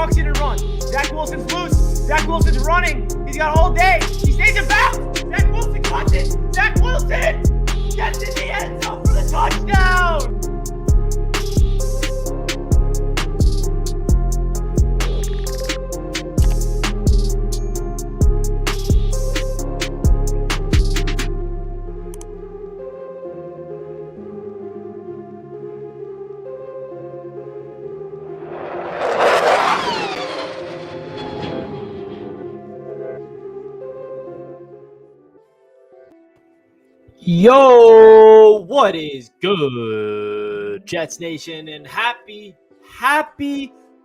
walks in and runs. Zach Wilson's loose. Zach Wilson's running. He's got all day. He stays in bounds. Zach Wilson cuts it. Zach Wilson gets in the end zone for the touchdown. Yo, what is good, Jets Nation, and happy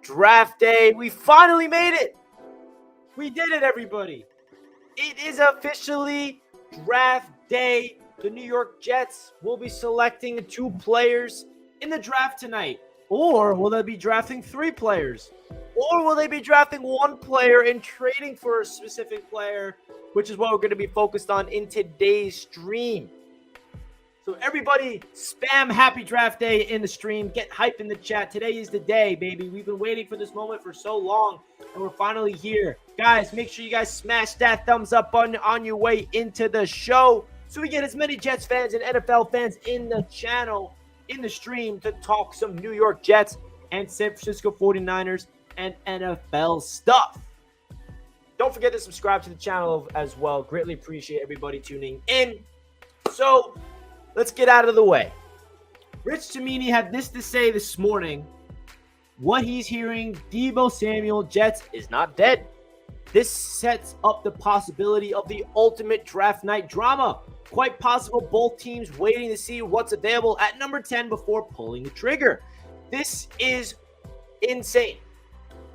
draft day. We finally made it. We did it, everybody. It is officially draft day. The New York Jets will be selecting 2 players in the draft tonight. Or will they be drafting 3 players? Or will they be drafting 1 player and trading for a specific player, which is what we're going to be focused on in today's stream. So everybody spam happy draft day in the stream. Get hype in the chat. Today is the day, baby. We've been waiting for this moment for so long, and we're finally here. Guys, make sure you guys smash that thumbs up button on your way into the show so we get as many Jets fans and NFL fans in the channel, in the stream, to talk some New York Jets and San Francisco 49ers and NFL stuff. Don't forget to subscribe to the channel as well. Greatly appreciate everybody tuning in. So let's get out of the way. Rich Cimini had this to say this morning. What he's hearing, Deebo Samuel, Jets, is not dead. This sets up the possibility of the ultimate draft night drama. Quite possible both teams waiting to see what's available at number 10 before pulling the trigger. This is insane.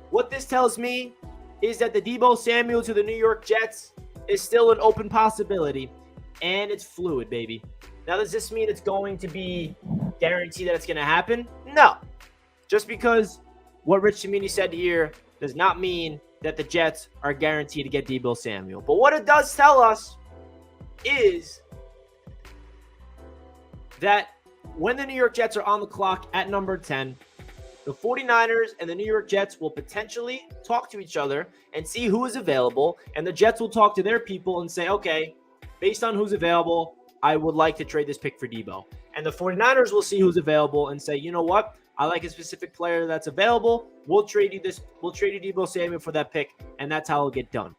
What this tells me is that the Deebo Samuel to the New York Jets is still an open possibility, and it's fluid, baby. Now, does this mean it's going to be guaranteed that it's going to happen? No. Just because what Rich Cimini said here does not mean that the Jets are guaranteed to get Deebo Samuel. But what it does tell us is that when the New York Jets are on the clock at number 10, the 49ers and the New York Jets will potentially talk to each other and see who is available, and the Jets will talk to their people and say, okay, based on who's available, I would like to trade this pick for Deebo. And the 49ers will see who's available and say, you know what? I like a specific player that's available. We'll trade you this. We'll trade you Deebo Samuel for that pick, and that's how it'll get done.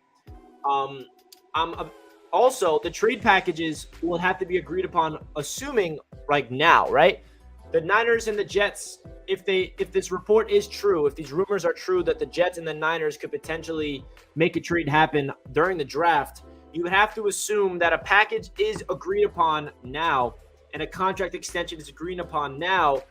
Also, the trade packages will have to be agreed upon, assuming right now, right? The Niners and the Jets, if this report is true, if these rumors are true that the Jets and the Niners could potentially make a trade happen during the draft, you would have to assume that a package is agreed upon now and a contract extension is agreed upon now,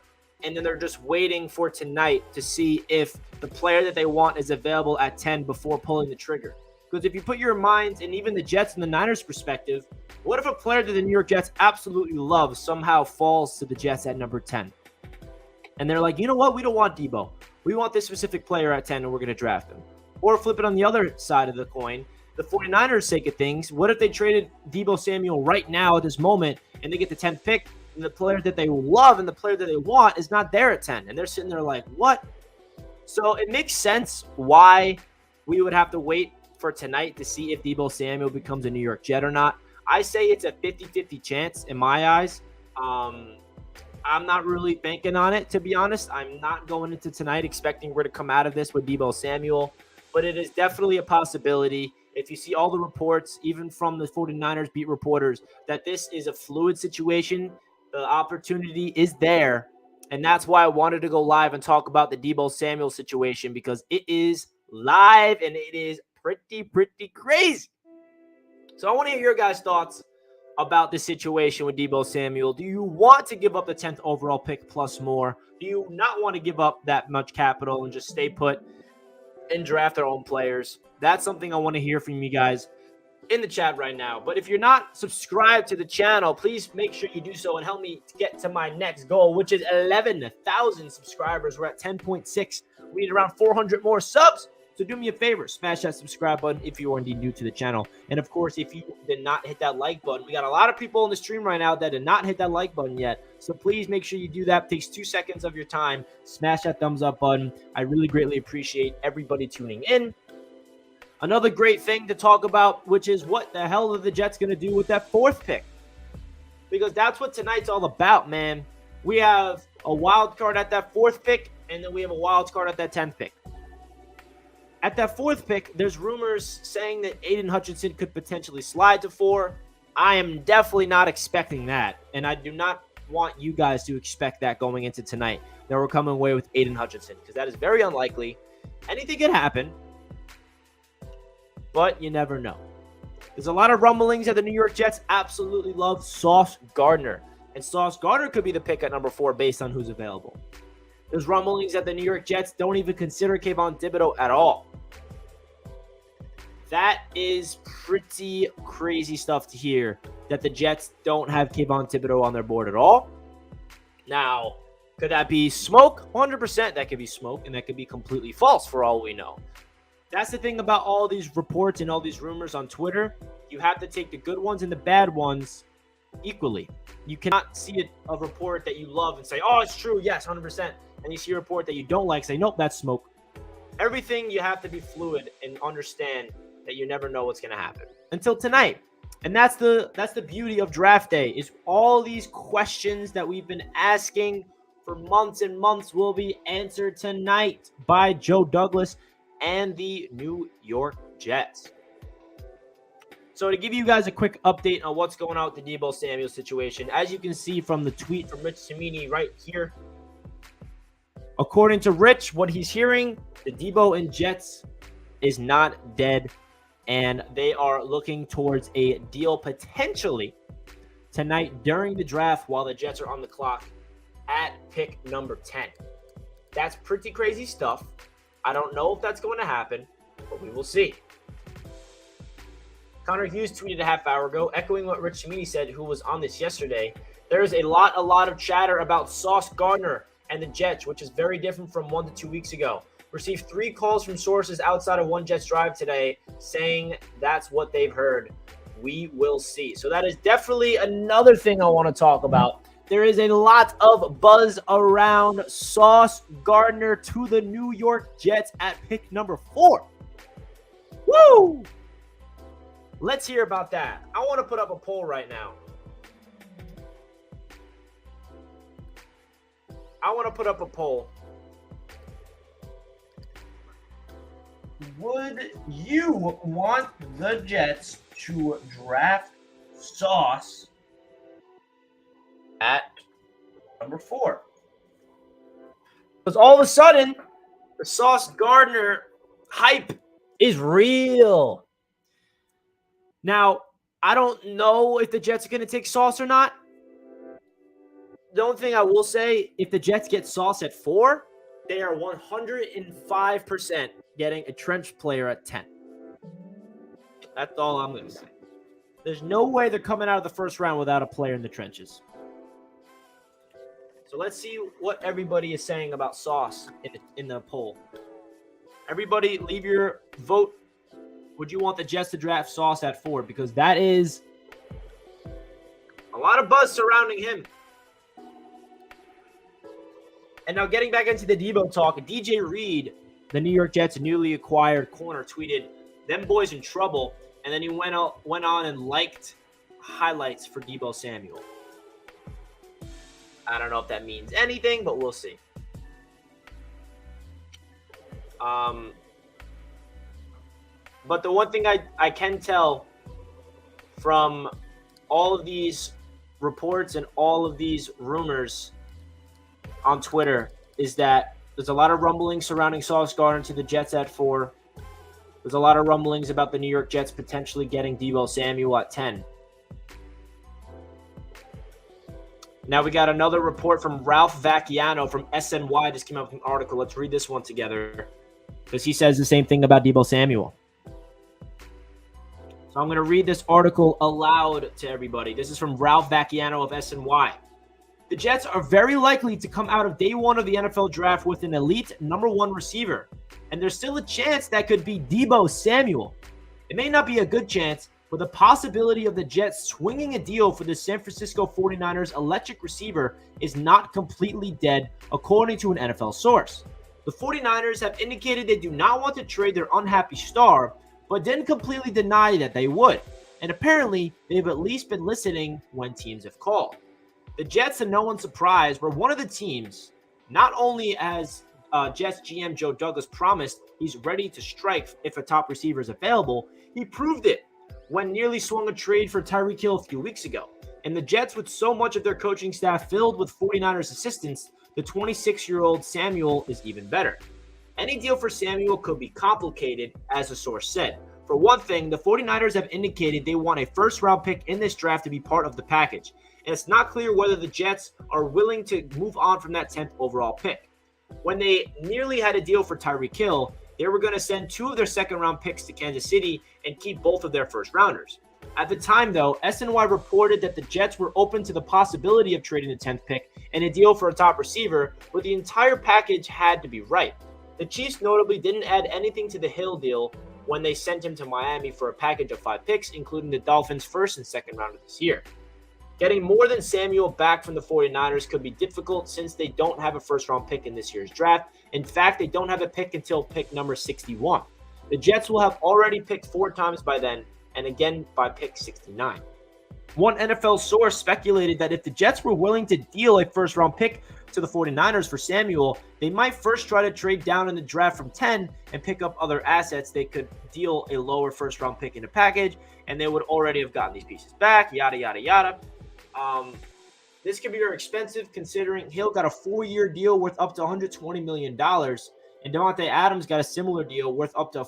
and then they're just waiting for tonight to see if the player that they want is available at 10 before pulling the trigger. Because if you put your minds in even the Jets and the Niners perspective, what if a player that the New York Jets absolutely love somehow falls to the Jets at number 10? And they're like, you know what? We don't want Deebo. We want this specific player at 10, and we're going to draft him. Or flip it on the other side of the coin. The 49ers' sake of things, what if they traded Deebo Samuel right now at this moment, and they get the 10th pick, and the player that they love and the player that they want is not there at 10? And they're sitting there like, what? So it makes sense why we would have to wait for tonight to see if Deebo Samuel becomes a New York Jet or not. I say it's a 50-50 chance in my eyes. I'm not really banking on it, to be honest. I'm not going into tonight expecting we're to come out of this with Deebo Samuel, but it is definitely a possibility. If you see all the reports, even from the 49ers beat reporters, that this is a fluid situation, the opportunity is there, and that's why I wanted to go live and talk about the Deebo Samuel situation, because it is live and it is pretty crazy. So I want to hear your guys' thoughts about the situation with Deebo Samuel. Do you want to give up the 10th overall pick plus more? Do you not want to give up that much capital and just stay put and draft their own players? That's something I want to hear from you guys in the chat right now. But if you're not subscribed to the channel, please make sure you do so and help me get to my next goal, which is 11,000 subscribers. We're at 10.6. We need around 400 more subs So do me a favor, smash that subscribe button if you are indeed new to the channel. And of course, if you did not hit that like button, we got a lot of people in the stream right now that did not hit that like button yet. So please make sure you do that. It takes 2 seconds of your time. Smash that thumbs up button. I really greatly appreciate everybody tuning in. Another great thing to talk about, which is what the hell are the Jets going to do with that 4th pick? Because that's what tonight's all about, man. We have a wild card at that 4th pick, and then we have a wild card at that 10th pick. At that 4th pick, there's rumors saying that Aiden Hutchinson could potentially slide to 4. I am definitely not expecting that, and I do not want you guys to expect that going into tonight, that we're coming away with Aiden Hutchinson, because that is very unlikely. Anything could happen, but you never know. There's a lot of rumblings that the New York Jets absolutely love Sauce Gardner, and Sauce Gardner could be the pick at number 4 based on who's available. There's rumblings that the New York Jets don't even consider Kayvon Thibodeaux at all. That is pretty crazy stuff to hear, that the Jets don't have Kayvon Thibodeaux on their board at all. Now, could that be smoke? 100% that could be smoke, and that could be completely false for all we know. That's the thing about all these reports and all these rumors on Twitter. You have to take the good ones and the bad ones equally. You cannot see a report that you love and say, oh, it's true, yes, 100%. And you see a report that you don't like, say, nope, that's smoke. Everything, you have to be fluid and understand that you never know what's going to happen until tonight. And that's the beauty of draft day, is all these questions that we've been asking for months and months will be answered tonight by Joe Douglas and the New York Jets. So to give you guys a quick update on what's going on with the Deebo Samuel situation, as you can see from the tweet from Rich Cimini right here, according to Rich, what he's hearing, the Deebo and Jets is not dead, and they are looking towards a deal potentially tonight during the draft while the Jets are on the clock at pick number 10. That's pretty crazy stuff. I don't know if that's going to happen, but we will see. Connor Hughes tweeted a half hour ago, echoing what Rich Cimini said, who was on this yesterday. There is a lot of chatter about Sauce Gardner and the Jets, which is very different from 1 to 2 weeks ago. Received 3 calls from sources outside of One Jets Drive today saying that's what they've heard. We will see. So that is definitely another thing I want to talk about. There is a lot of buzz around Sauce Gardner to the New York Jets at pick number 4. Woo! Let's hear about that. I want to put up a poll right now. Would you want the Jets to draft Sauce at number 4? Because all of a sudden, the Sauce Gardner hype is real. Now, I don't know if the Jets are going to take Sauce or not. The only thing I will say, if the Jets get Sauce at 4, they are 105% getting a trench player at 10. That's all I'm going to say. There's no way they're coming out of the first round without a player in the trenches. So let's see what everybody is saying about Sauce in the poll. Everybody, leave your vote. Would you want the Jets to draft Sauce at 4? Because that is a lot of buzz surrounding him. And now getting back into the Deebo talk, DJ Reed, the New York Jets' newly acquired corner, tweeted, "Them boys in trouble," and then he went on and liked highlights for Deebo Samuel. I don't know if that means anything, but we'll see. But the one thing I can tell from all of these reports and all of these rumors on Twitter is that there's a lot of rumblings surrounding Sauce Gardner to the Jets at 4. There's a lot of rumblings about the New York Jets potentially getting Deebo Samuel at 10. Now we got another report from Ralph Vacchiano from SNY. Just came out with an article. Let's read this one together because he says the same thing about Deebo Samuel. So I'm going to read this article aloud to everybody. This is from Ralph Vacchiano of SNY. The Jets are very likely to come out of day one of the NFL draft with an elite number 1 receiver, and there's still a chance that could be Deebo Samuel. It may not be a good chance, but the possibility of the Jets swinging a deal for the San Francisco 49ers electric receiver is not completely dead, according to an NFL source. The 49ers have indicated they do not want to trade their unhappy star, but didn't completely deny that they would. And apparently, they've at least been listening when teams have called. The Jets, to no one's surprise, were one of the teams, not only as Jets GM Joe Douglas promised he's ready to strike if a top receiver is available, he proved it when nearly swung a trade for Tyreek Hill a few weeks ago. And the Jets, with so much of their coaching staff filled with 49ers assistants, the 26-year-old Samuel is even better. Any deal for Samuel could be complicated, as the source said. For one thing, the 49ers have indicated they want a first-round pick in this draft to be part of the package. And it's not clear whether the Jets are willing to move on from that 10th overall pick. When they nearly had a deal for Tyreek Hill, they were going to send 2 of their second-round picks to Kansas City and keep both of their first-rounders. At the time, though, SNY reported that the Jets were open to the possibility of trading the 10th pick and a deal for a top receiver, but the entire package had to be right. The Chiefs notably didn't add anything to the Hill deal when they sent him to Miami for a package of 5 picks, including the Dolphins' first and second round of this year. Getting more than Samuel back from the 49ers could be difficult since they don't have a first-round pick in this year's draft. In fact, they don't have a pick until pick number 61. The Jets will have already picked 4 times by then, and again by pick 69. One NFL source speculated that if the Jets were willing to deal a first-round pick to the 49ers for Samuel, they might first try to trade down in the draft from 10 and pick up other assets. They could deal a lower first-round pick in a package, and they would already have gotten these pieces back, yada, yada, yada. This could be very expensive considering Hill got a 4-year deal worth up to $120 million, and Devontae Adams got a similar deal worth up to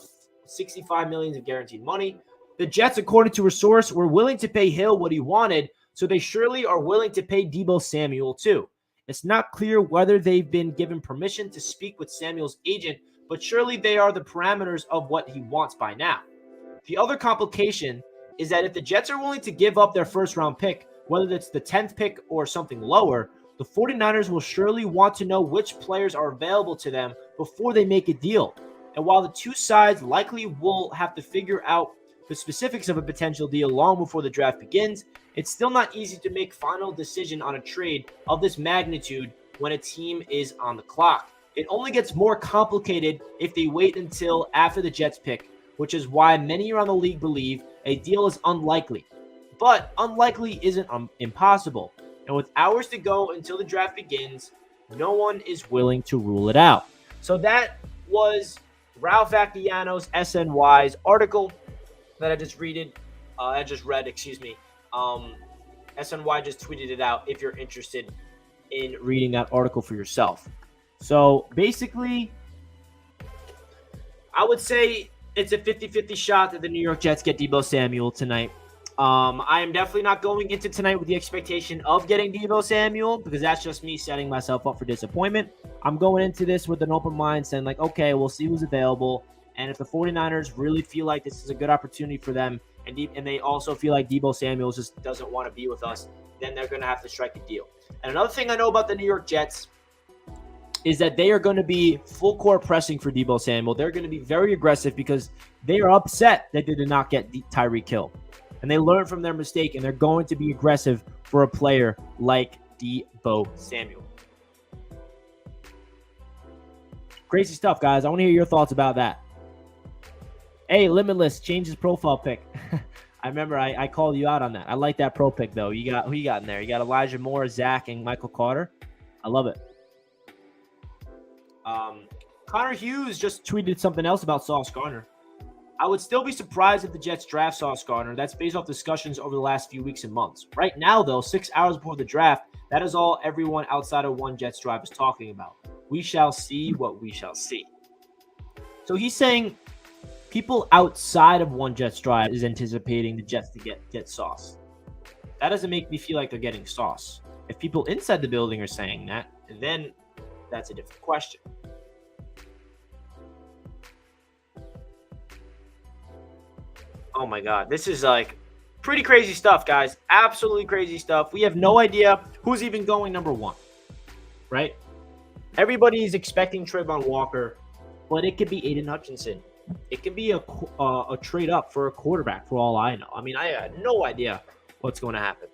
$65 million of guaranteed money. The Jets, according to a source, were willing to pay Hill what he wanted, so they surely are willing to pay Deebo Samuel too. It's not clear whether they've been given permission to speak with Samuel's agent, but surely they are the parameters of what he wants by now. The other complication is that if the Jets are willing to give up their first-round pick, whether it's the 10th pick or something lower, the 49ers will surely want to know which players are available to them before they make a deal. And while the two sides likely will have to figure out the specifics of a potential deal long before the draft begins, it's still not easy to make final decision on a trade of this magnitude when a team is on the clock. It only gets more complicated if they wait until after the Jets pick, which is why many around the league believe a deal is unlikely. But unlikely isn't impossible. And with hours to go until the draft begins, no one is willing to rule it out. So that was Ralph Vacchiano's SNY's article that I just read. SNY just tweeted it out if you're interested in reading that article for yourself. So basically, I would say it's a 50-50 shot that the New York Jets get Deebo Samuel tonight. I am definitely not going into tonight with the expectation of getting Deebo Samuel because that's just me setting myself up for disappointment. I'm going into this with an open mind saying like, okay, we'll see who's available. And if the 49ers really feel like this is a good opportunity for them and they also feel like Deebo Samuel just doesn't want to be with us, then they're going to have to strike a deal. And another thing I know about the New York Jets is that they are going to be full court pressing for Deebo Samuel. They're going to be very aggressive because they are upset that they did not get Tyreek Hill. And they learned from their mistake, and they're going to be aggressive for a player like Deebo Samuel. Crazy stuff, guys. I want to hear your thoughts about that. Hey, Limitless, change his profile pic. I remember I called you out on that. I like that pro pic, though. Who you got in there? You got Elijah Moore, Zach, and Michael Carter. I love it. Connor Hughes just tweeted something else about Sauce Gardner. I would still be surprised if the Jets draft Sauce Gardner. That's based off discussions over the last few weeks and months. Right now, though, 6 hours before the draft, that is all everyone outside of One Jets Drive is talking about. We shall see what we shall see. So he's saying people outside of One Jets Drive is anticipating the Jets to get Sauce. That doesn't make me feel like they're getting Sauce. If people inside the building are saying that, then that's a different question. Oh my God, this is like Pretty crazy stuff, guys. Absolutely crazy stuff. We have no idea who's even going number 1, right? Everybody's expecting Trayvon Walker, but it could be Aiden Hutchinson. It could be a trade up for a quarterback, for all I know. I mean, I had no idea what's going to happen.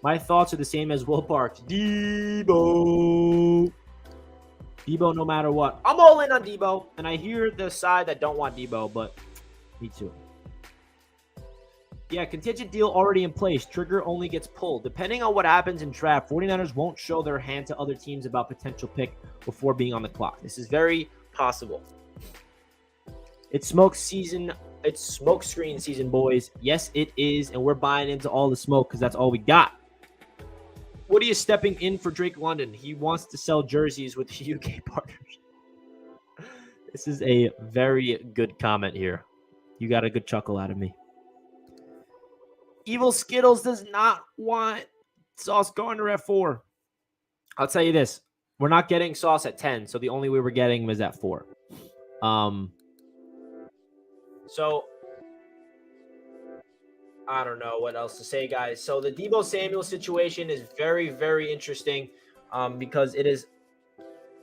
My thoughts are the same as Will Parks. Deebo no matter what. I'm all in on Deebo, and I hear the side that don't want Deebo, but me too. Yeah, contingent deal already in place. Trigger only gets pulled. Depending on what happens in draft, 49ers won't show their hand to other teams about potential pick before being on the clock. This is very possible. It's smoke season. It's smoke screen season, boys. Yes, it is, and we're buying into all the smoke because that's all we got. Woody is stepping in for Drake London. He wants to sell jerseys with UK partners. This is a very good comment here. You got a good chuckle out of me. Evil Skittles does not want Sauce Gardner at 4. I'll tell you this. We're not getting Sauce at 10, so the only way we're getting him is at 4. So I don't know what else to say, guys. So the Deebo Samuel situation is very, very interesting because it is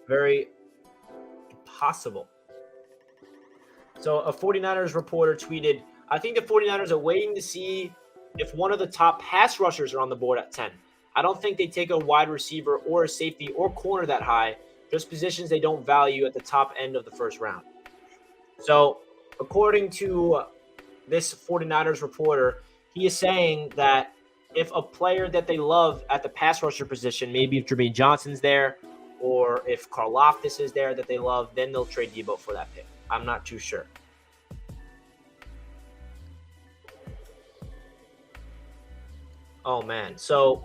very possible. So a 49ers reporter tweeted, I think the 49ers are waiting to see if one of the top pass rushers are on the board at 10. I don't think they take a wide receiver or a safety or corner that high, just positions they don't value at the top end of the first round. So according to this 49ers reporter, he is saying that if a player that they love at the pass rusher position, maybe if Jermaine Johnson's there or if Karlaftis is there that they love, then they'll trade Deebo for that pick. I'm not too sure. Oh, man. So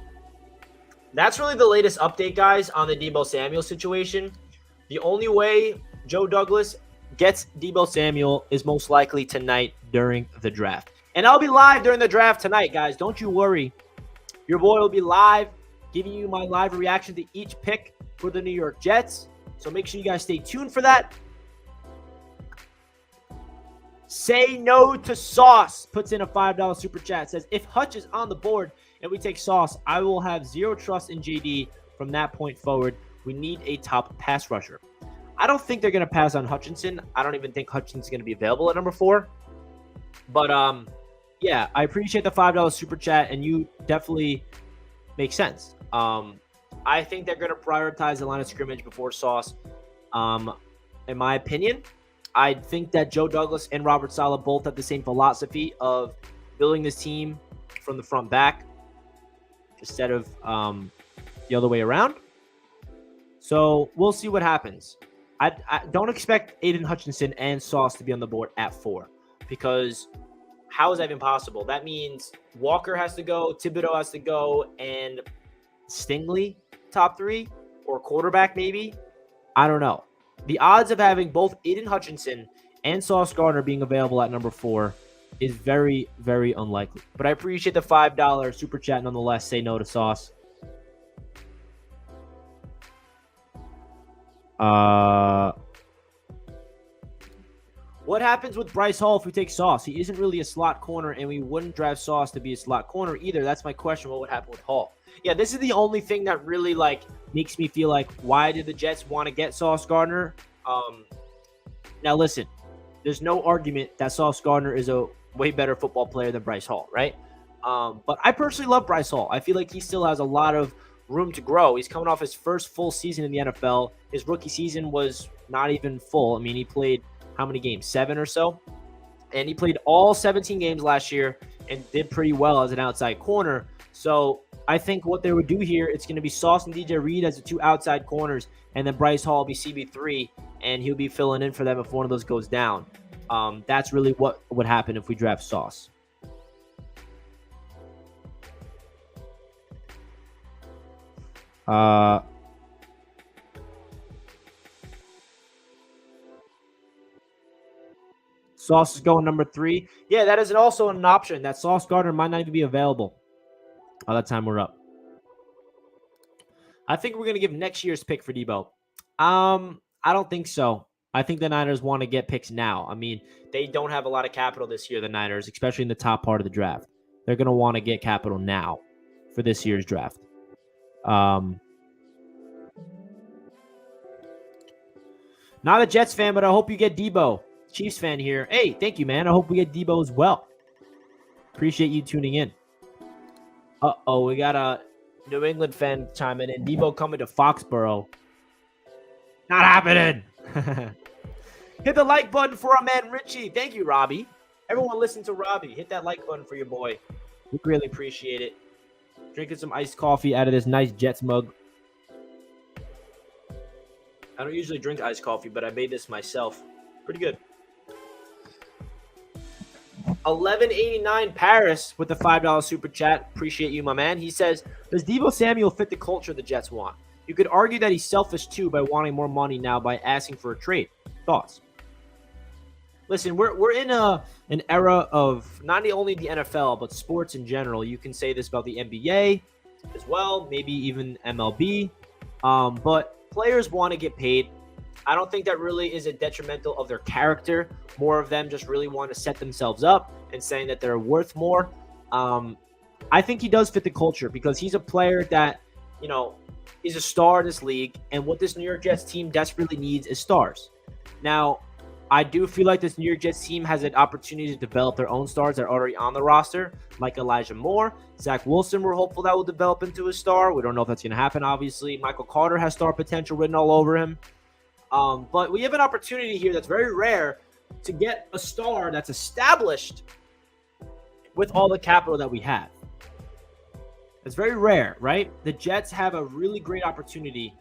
that's really the latest update, guys, on the Deebo Samuel situation. The only way Joe Douglas gets Deebo Samuel is most likely tonight during the draft. And I'll be live during the draft tonight, guys. Don't you worry. Your boy will be live, giving you my live reaction to each pick for the New York Jets. So make sure you guys stay tuned for that. Say no to Sauce puts in a $5 super chat. Says, if Hutch is on the board and we take Sauce, I will have zero trust in JD from that point forward. We need a top pass rusher. I don't think they're going to pass on Hutchinson. I don't even think Hutchinson's going to be available at number 4. But, yeah, I appreciate the $5 super chat, and you definitely make sense. I think they're going to prioritize the line of scrimmage before Sauce. In my opinion, I think that Joe Douglas and Robert Saleh both have the same philosophy of building this team from the front back instead of the other way around. So we'll see what happens. I don't expect Aiden Hutchinson and Sauce to be on the board at 4 because how is that even possible? That means Walker has to go, Thibodeau has to go, and Stingley top 3 or quarterback maybe. I don't know. The odds of having both Aiden Hutchinson and Sauce Gardner being available at number 4 is very, very unlikely. But I appreciate the $5 super chat nonetheless. Say no to Sauce. What happens with Bryce Hall if we take Sauce? He isn't really a slot corner, and we wouldn't draft Sauce to be a slot corner either. That's my question. What would happen with Hall? Yeah, this is the only thing that really makes me feel like, why did the Jets want to get Sauce Gardner? Now listen, there's no argument that Sauce Gardner is a way better football player than Bryce Hall, right? But I personally love Bryce Hall. I feel like he still has a lot of room to grow. He's coming off his first full season in the NFL. His rookie season was not even full. I mean, he played how many games? 7 or so? And he played all 17 games last year and did pretty well as an outside corner. So I think what they would do here, it's going to be Sauce and DJ Reed as the 2 outside corners, and then Bryce Hall will be CB3, and he'll be filling in for them if one of those goes down. That's really what would happen if we draft Sauce. Sauce is going number 3. Yeah, that is also an option. That Sauce Gardner might not even be available by the time we're up. I think we're going to give next year's pick for Deebo. I don't think so. I think the Niners want to get picks now. I mean, they don't have a lot of capital this year, the Niners, especially in the top part of the draft. They're going to want to get capital now for this year's draft. Not a Jets fan, but I hope you get Deebo. Chiefs fan here. Hey, thank you, man. I hope we get Deebo as well. Appreciate you tuning in. Uh-oh, we got a New England fan chiming in. Deebo coming to Foxborough. Not happening. Hit the like button for our man Richie. Thank you, Robbie. Everyone listen to Robbie. Hit that like button for your boy. We really appreciate it. Drinking some iced coffee out of this nice Jets mug. I don't usually drink iced coffee, but I made this myself. Pretty good. 1189 Paris with the $5 super chat. Appreciate you, my man. He says, does Deebo Samuel fit the culture the Jets want? You could argue that he's selfish too by wanting more money now by asking for a trade. Thoughts? Listen, we're in an era of not only the NFL, but sports in general. You can say this about the NBA as well, maybe even MLB. But players want to get paid. I don't think that really is a detrimental of their character. More of them just really want to set themselves up and saying that they're worth more. I think he does fit the culture because he's a player that, you know, is a star in this league. And what this New York Jets team desperately needs is stars. Now, I do feel like this New York Jets team has an opportunity to develop their own stars that are already on the roster, like Elijah Moore. Zach Wilson, we're hopeful that will develop into a star. We don't know if that's going to happen, obviously. Michael Carter has star potential written all over him. But we have an opportunity here that's very rare to get a star that's established with all the capital that we have. It's very rare, right? The Jets have a really great opportunity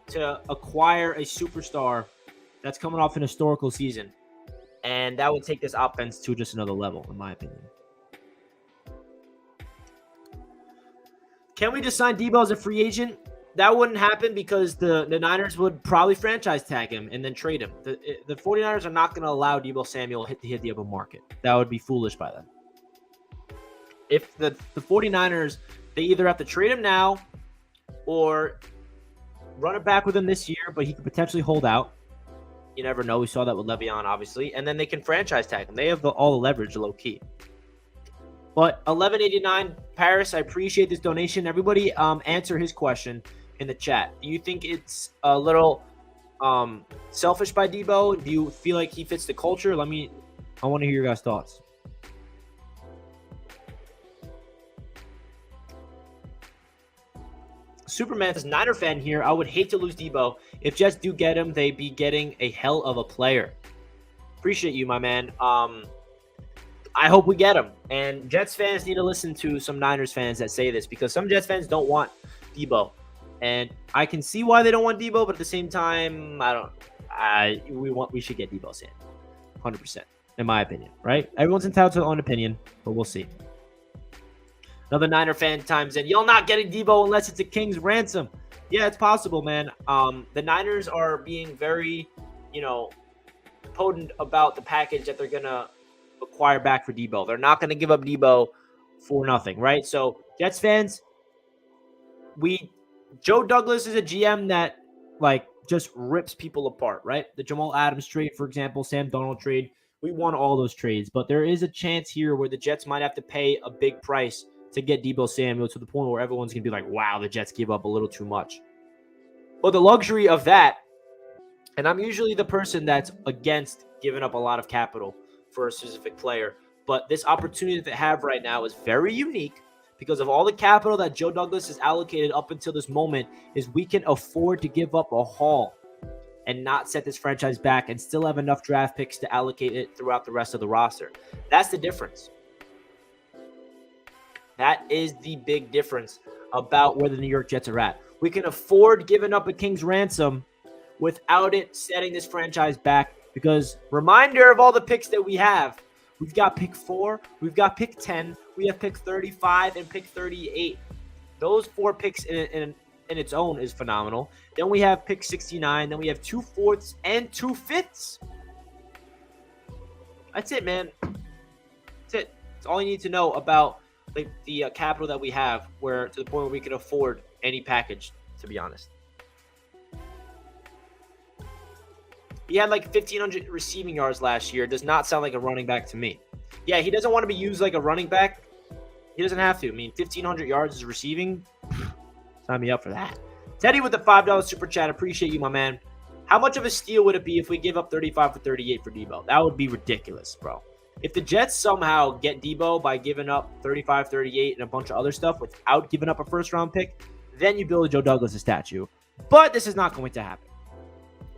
to acquire a superstar that's coming off an historical season. And that would take this offense to just another level, in my opinion. Can we just sign Deebo as a free agent? That wouldn't happen because the Niners would probably franchise tag him and then trade him. The 49ers are not going to allow Deebo Samuel to hit the open market. That would be foolish by them. If the 49ers, they either have to trade him now or run it back with him this year, but he could potentially hold out. You never know. We saw that with Le'Veon, obviously. And then they can franchise tag him. They have all the leverage, low key. But 1189 Paris, I appreciate this donation. Everybody answer his question in the chat. Do you think it's a little selfish by Deebo? Do you feel like he fits the culture? I want to hear your guys' thoughts. Superman says, Niner fan here. I would hate to lose Deebo. If Jets do get him, they'd be getting a hell of a player. Appreciate you, my man. I hope we get him. And Jets fans need to listen to some Niners fans that say this because some Jets fans don't want Deebo. And I can see why they don't want Deebo, but at the same time, we should get Deebo Samuel. 100%, in my opinion, right? Everyone's entitled to their own opinion, but we'll see. Another Niner fan chimes in, y'all not getting Deebo unless it's a king's ransom. Yeah, it's possible, man. The Niners are being very, potent about the package that they're going to acquire back for Deebo. They're not going to give up Deebo for nothing, right? So, Jets fans, Joe Douglas is a GM that, just rips people apart, right? The Jamal Adams trade, for example, Sam Darnold trade, we won all those trades. But there is a chance here where the Jets might have to pay a big price to get Deebo Samuel to the point where everyone's going to be like, wow, the Jets give up a little too much. But the luxury of that, and I'm usually the person that's against giving up a lot of capital for a specific player, but this opportunity that they have right now is very unique because of all the capital that Joe Douglas has allocated up until this moment is we can afford to give up a haul and not set this franchise back and still have enough draft picks to allocate it throughout the rest of the roster. That's the difference. That is the big difference about where the New York Jets are at. We can afford giving up a king's ransom without it setting this franchise back because reminder of all the picks that we have. We've got pick 4, we've got pick 10, we have pick 35 and pick 38. Those 4 picks in its own is phenomenal. Then we have pick 69, then we have 2 fourths and 2 fifths. That's it, man. That's it. That's all you need to know about the capital that we have, where to the point where we can afford any package, to be honest. He had like 1,500 receiving yards last year. Does not sound like a running back to me. Yeah, he doesn't want to be used like a running back. He doesn't have to. I mean, 1,500 yards is receiving. Sign me up for that. Teddy with the $5 super chat. Appreciate you, my man. How much of a steal would it be if we give up 35 for 38 for Deebo? That would be ridiculous, bro. If the Jets somehow get Deebo by giving up 35, 38, and a bunch of other stuff without giving up a first-round pick, then you build a Joe Douglas a statue. But this is not going to happen.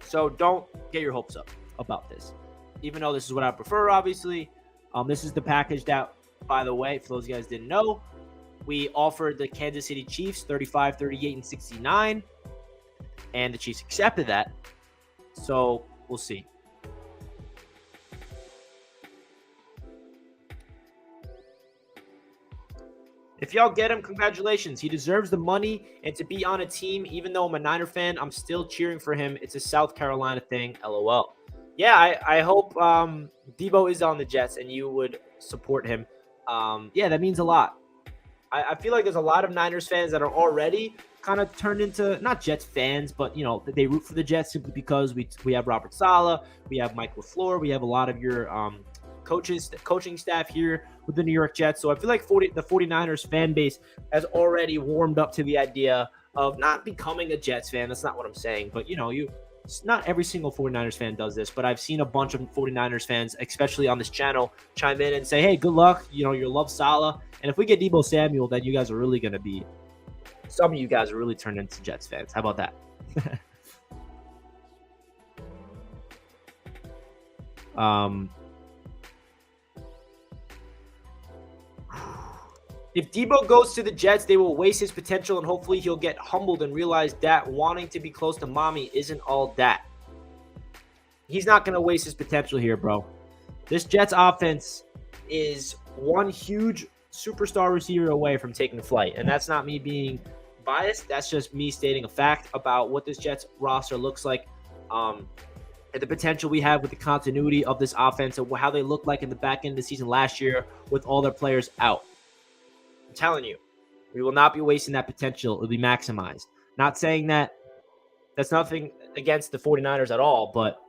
So don't get your hopes up about this. Even though this is what I prefer, obviously. This is the package that, by the way, for those of you guys didn't know, we offered the Kansas City Chiefs 35, 38, and 69. And the Chiefs accepted that. So we'll see. If y'all get him, congratulations. He deserves the money and to be on a team. Even though I'm a Niner fan, I'm still cheering for him. It's a South Carolina thing. LOL. Yeah, I hope Deebo is on the Jets and you would support him. Yeah, that means a lot. I feel like there's a lot of Niners fans that are already kind of turned into not Jets fans, but they root for the Jets simply because we have Robert Saleh, we have Mike LaFleur, we have a lot of your coaching staff here with the New York Jets. So I feel like the 49ers fan base has already warmed up to the idea of not becoming a Jets fan. That's not what I'm saying, but not every single 49ers fan does this, but I've seen a bunch of 49ers fans, especially on this channel, chime in and say, hey, good luck. You love Saleh. And if we get Deebo Samuel, then some of you guys are really turned into Jets fans. How about that? If Deebo goes to the Jets, they will waste his potential, and hopefully he'll get humbled and realize that wanting to be close to mommy isn't all that. He's not going to waste his potential here, bro. This Jets offense is one huge superstar receiver away from taking flight, and that's not me being biased. That's just me stating a fact about what this Jets roster looks like, and the potential we have with the continuity of this offense and how they looked like in the back end of the season last year with all their players out. I'm telling you, we will not be wasting that potential. It will be maximized. Not saying that that's nothing against the 49ers at all, but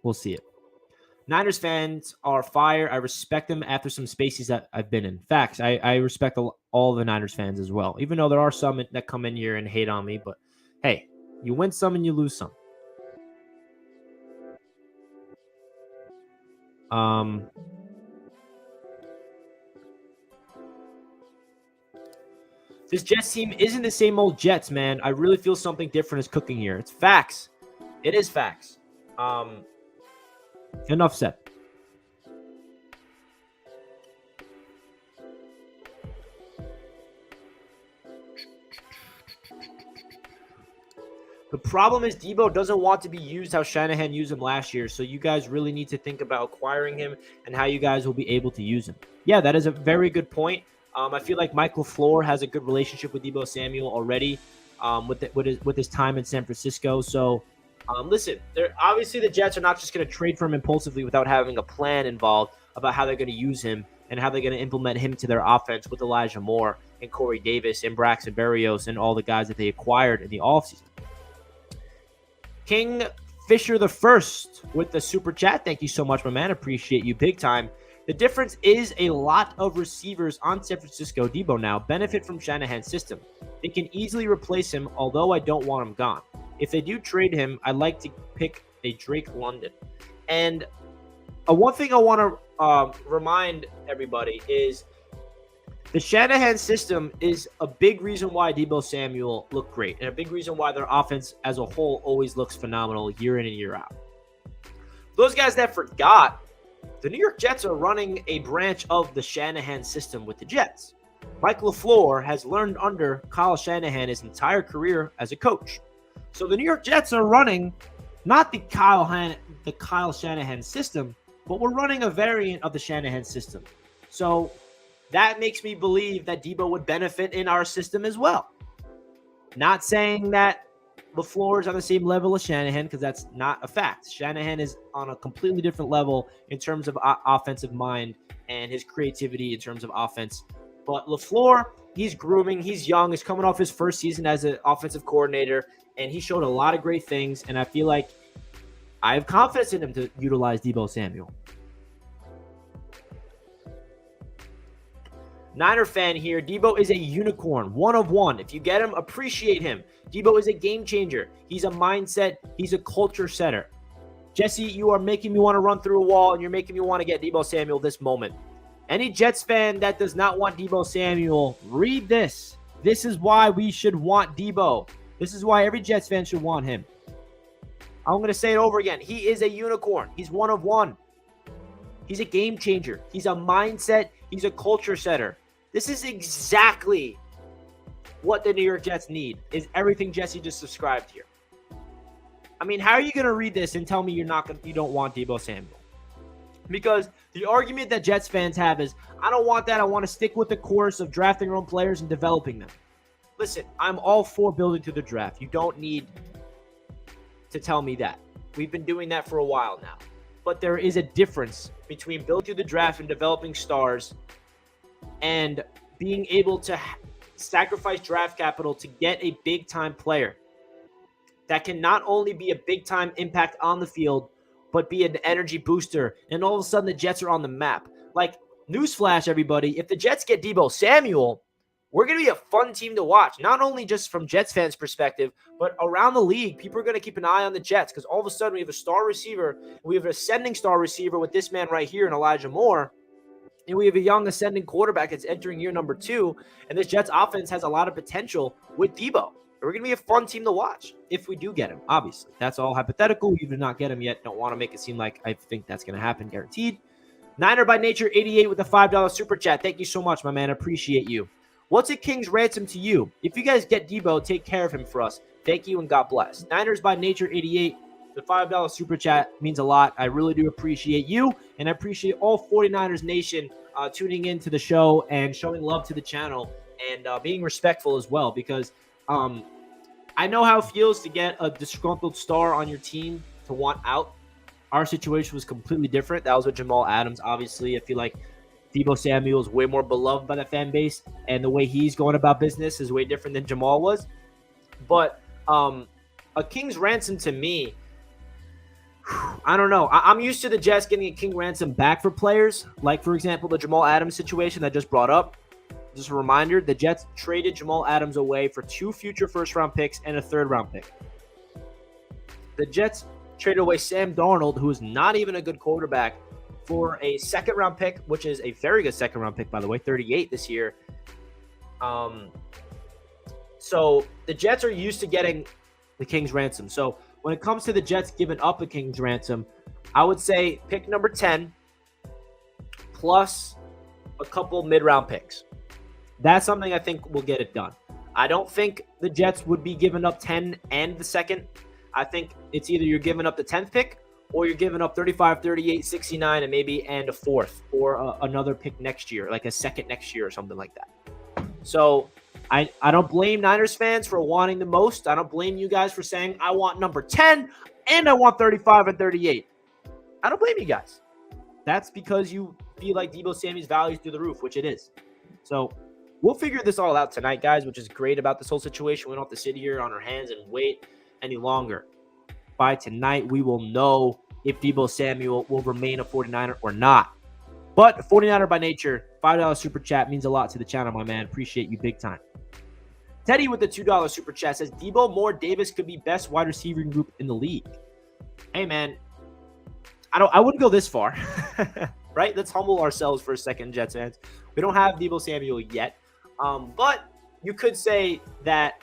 we'll see it. Niners fans are fire. I respect them after some spaces that I've been in. Facts. I respect all the Niners fans as well, even though there are some that come in here and hate on me. But hey, you win some and you lose some. This Jets team isn't the same old Jets, man. I really feel something different is cooking here. It's facts. It is facts. Enough said. The problem is Deebo doesn't want to be used how Shanahan used him last year, so you guys really need to think about acquiring him and how you guys will be able to use him. Yeah, that is a very good point. I feel like Mike LaFleur has a good relationship with Deebo Samuel already with his time in San Francisco. So, listen, obviously the Jets are not just going to trade for him impulsively without having a plan involved about how they're going to use him and how they're going to implement him to their offense with Elijah Moore and Corey Davis and Braxton Berrios and all the guys that they acquired in the offseason. King Fisher the First with the super chat. Thank you so much, my man. Appreciate you big time. The difference is a lot of receivers on San Francisco Deebo now benefit from Shanahan's system. They can easily replace him, although I don't want him gone. If they do trade him, I'd like to pick a Drake London. And one thing I want to remind everybody is the Shanahan system is a big reason why Deebo Samuel looked great and a big reason why their offense as a whole always looks phenomenal year in and year out. Those guys that forgot, the New York Jets are running a branch of the Shanahan system with the Jets. Mike LaFleur has learned under Kyle Shanahan his entire career as a coach. So the New York Jets are running not the Kyle Shanahan system, but we're running a variant of the Shanahan system. So that makes me believe that Deebo would benefit in our system as well. Not saying that LaFleur is on the same level as Shanahan, because that's not a fact. Shanahan is on a completely different level in terms of offensive mind and his creativity in terms of offense. But LaFleur, he's grooming, he's young, he's coming off his first season as an offensive coordinator, and he showed a lot of great things. And I feel like I have confidence in him to utilize Deebo Samuel. Niner fan here. Deebo is a unicorn, one of one. If you get him, appreciate him. Deebo is a game changer. He's a mindset. He's a culture setter. Jesse, you are making me want to run through a wall, and you're making me want to get Deebo Samuel this moment. Any Jets fan that does not want Deebo Samuel, read this. This is why we should want Deebo. This is why every Jets fan should want him. I'm going to say it over again. He is a unicorn. He's one of one. He's a game changer. He's a mindset. He's a culture setter. This is exactly what the New York Jets need, is everything Jesse just described here. I mean, how are you going to read this and tell me you don't want Deebo Samuel? Because the argument that Jets fans have is, I don't want that. I want to stick with the course of drafting your own players and developing them. Listen, I'm all for building to the draft. You don't need to tell me that. We've been doing that for a while now. But there is a difference between building to the draft and developing stars and being able to sacrifice draft capital to get a big-time player that can not only be a big-time impact on the field, but be an energy booster. And all of a sudden, the Jets are on the map. Like, newsflash, everybody, if the Jets get Deebo Samuel, we're going to be a fun team to watch. Not only just from Jets fans' perspective, but around the league, people are going to keep an eye on the Jets because all of a sudden we have a star receiver. We have an ascending star receiver with this man right here in Elijah Moore. And we have a young ascending quarterback that's entering year number 2. And this Jets offense has a lot of potential with Deebo. We're going to be a fun team to watch if we do get him, obviously. That's all hypothetical. We do not get him yet. Don't want to make it seem like I think that's going to happen, guaranteed. Niner by Nature 88 with a $5 super chat. Thank you so much, my man. Appreciate you. What's a king's ransom to you? If you guys get Deebo, take care of him for us. Thank you and God bless. Niners by Nature 88. The $5 super chat means a lot. I really do appreciate you, and I appreciate all 49ers Nation tuning in to the show and showing love to the channel and being respectful as well, because I know how it feels to get a disgruntled star on your team to want out. Our situation was completely different. That was with Jamal Adams. Obviously, I feel like Deebo Samuel is way more beloved by the fan base, and the way he's going about business is way different than Jamal was. But a king's ransom to me, I don't know. I'm used to the Jets getting a king ransom back for players, like, for example, the Jamal Adams situation that I just brought up. Just a reminder, the Jets traded Jamal Adams away for 2 future first-round picks and a third-round pick. The Jets traded away Sam Darnold, who is not even a good quarterback, for a second-round pick, which is a very good second-round pick, by the way, 38 this year. So the Jets are used to getting the king's ransom. So when it comes to the Jets giving up a king's ransom, I would say pick number 10 plus a couple mid-round picks. That's something I think will get it done. I don't think the Jets would be giving up 10 and the second. I think it's either you're giving up the 10th pick or you're giving up 35, 38, 69, and maybe and a fourth or another pick next year, like a second next year or something like that. So I don't blame Niners fans for wanting the most. I don't blame you guys for saying, I want number 10 and I want 35 and 38. I don't blame you guys. That's because you feel like Deebo Samuel's value is through the roof, which it is. So we'll figure this all out tonight, guys, which is great about this whole situation. We don't have to sit here on our hands and wait any longer. By tonight, we will know if Deebo Samuel will remain a 49er or not. But 49er by Nature, $5 super chat means a lot to the channel, my man. Appreciate you big time. Teddy with the $2 super chat says, Deebo, Moore, Davis could be best wide receiving group in the league. Hey, man, I wouldn't go this far, right? Let's humble ourselves for a second, Jets fans. We don't have Deebo Samuel yet, but you could say that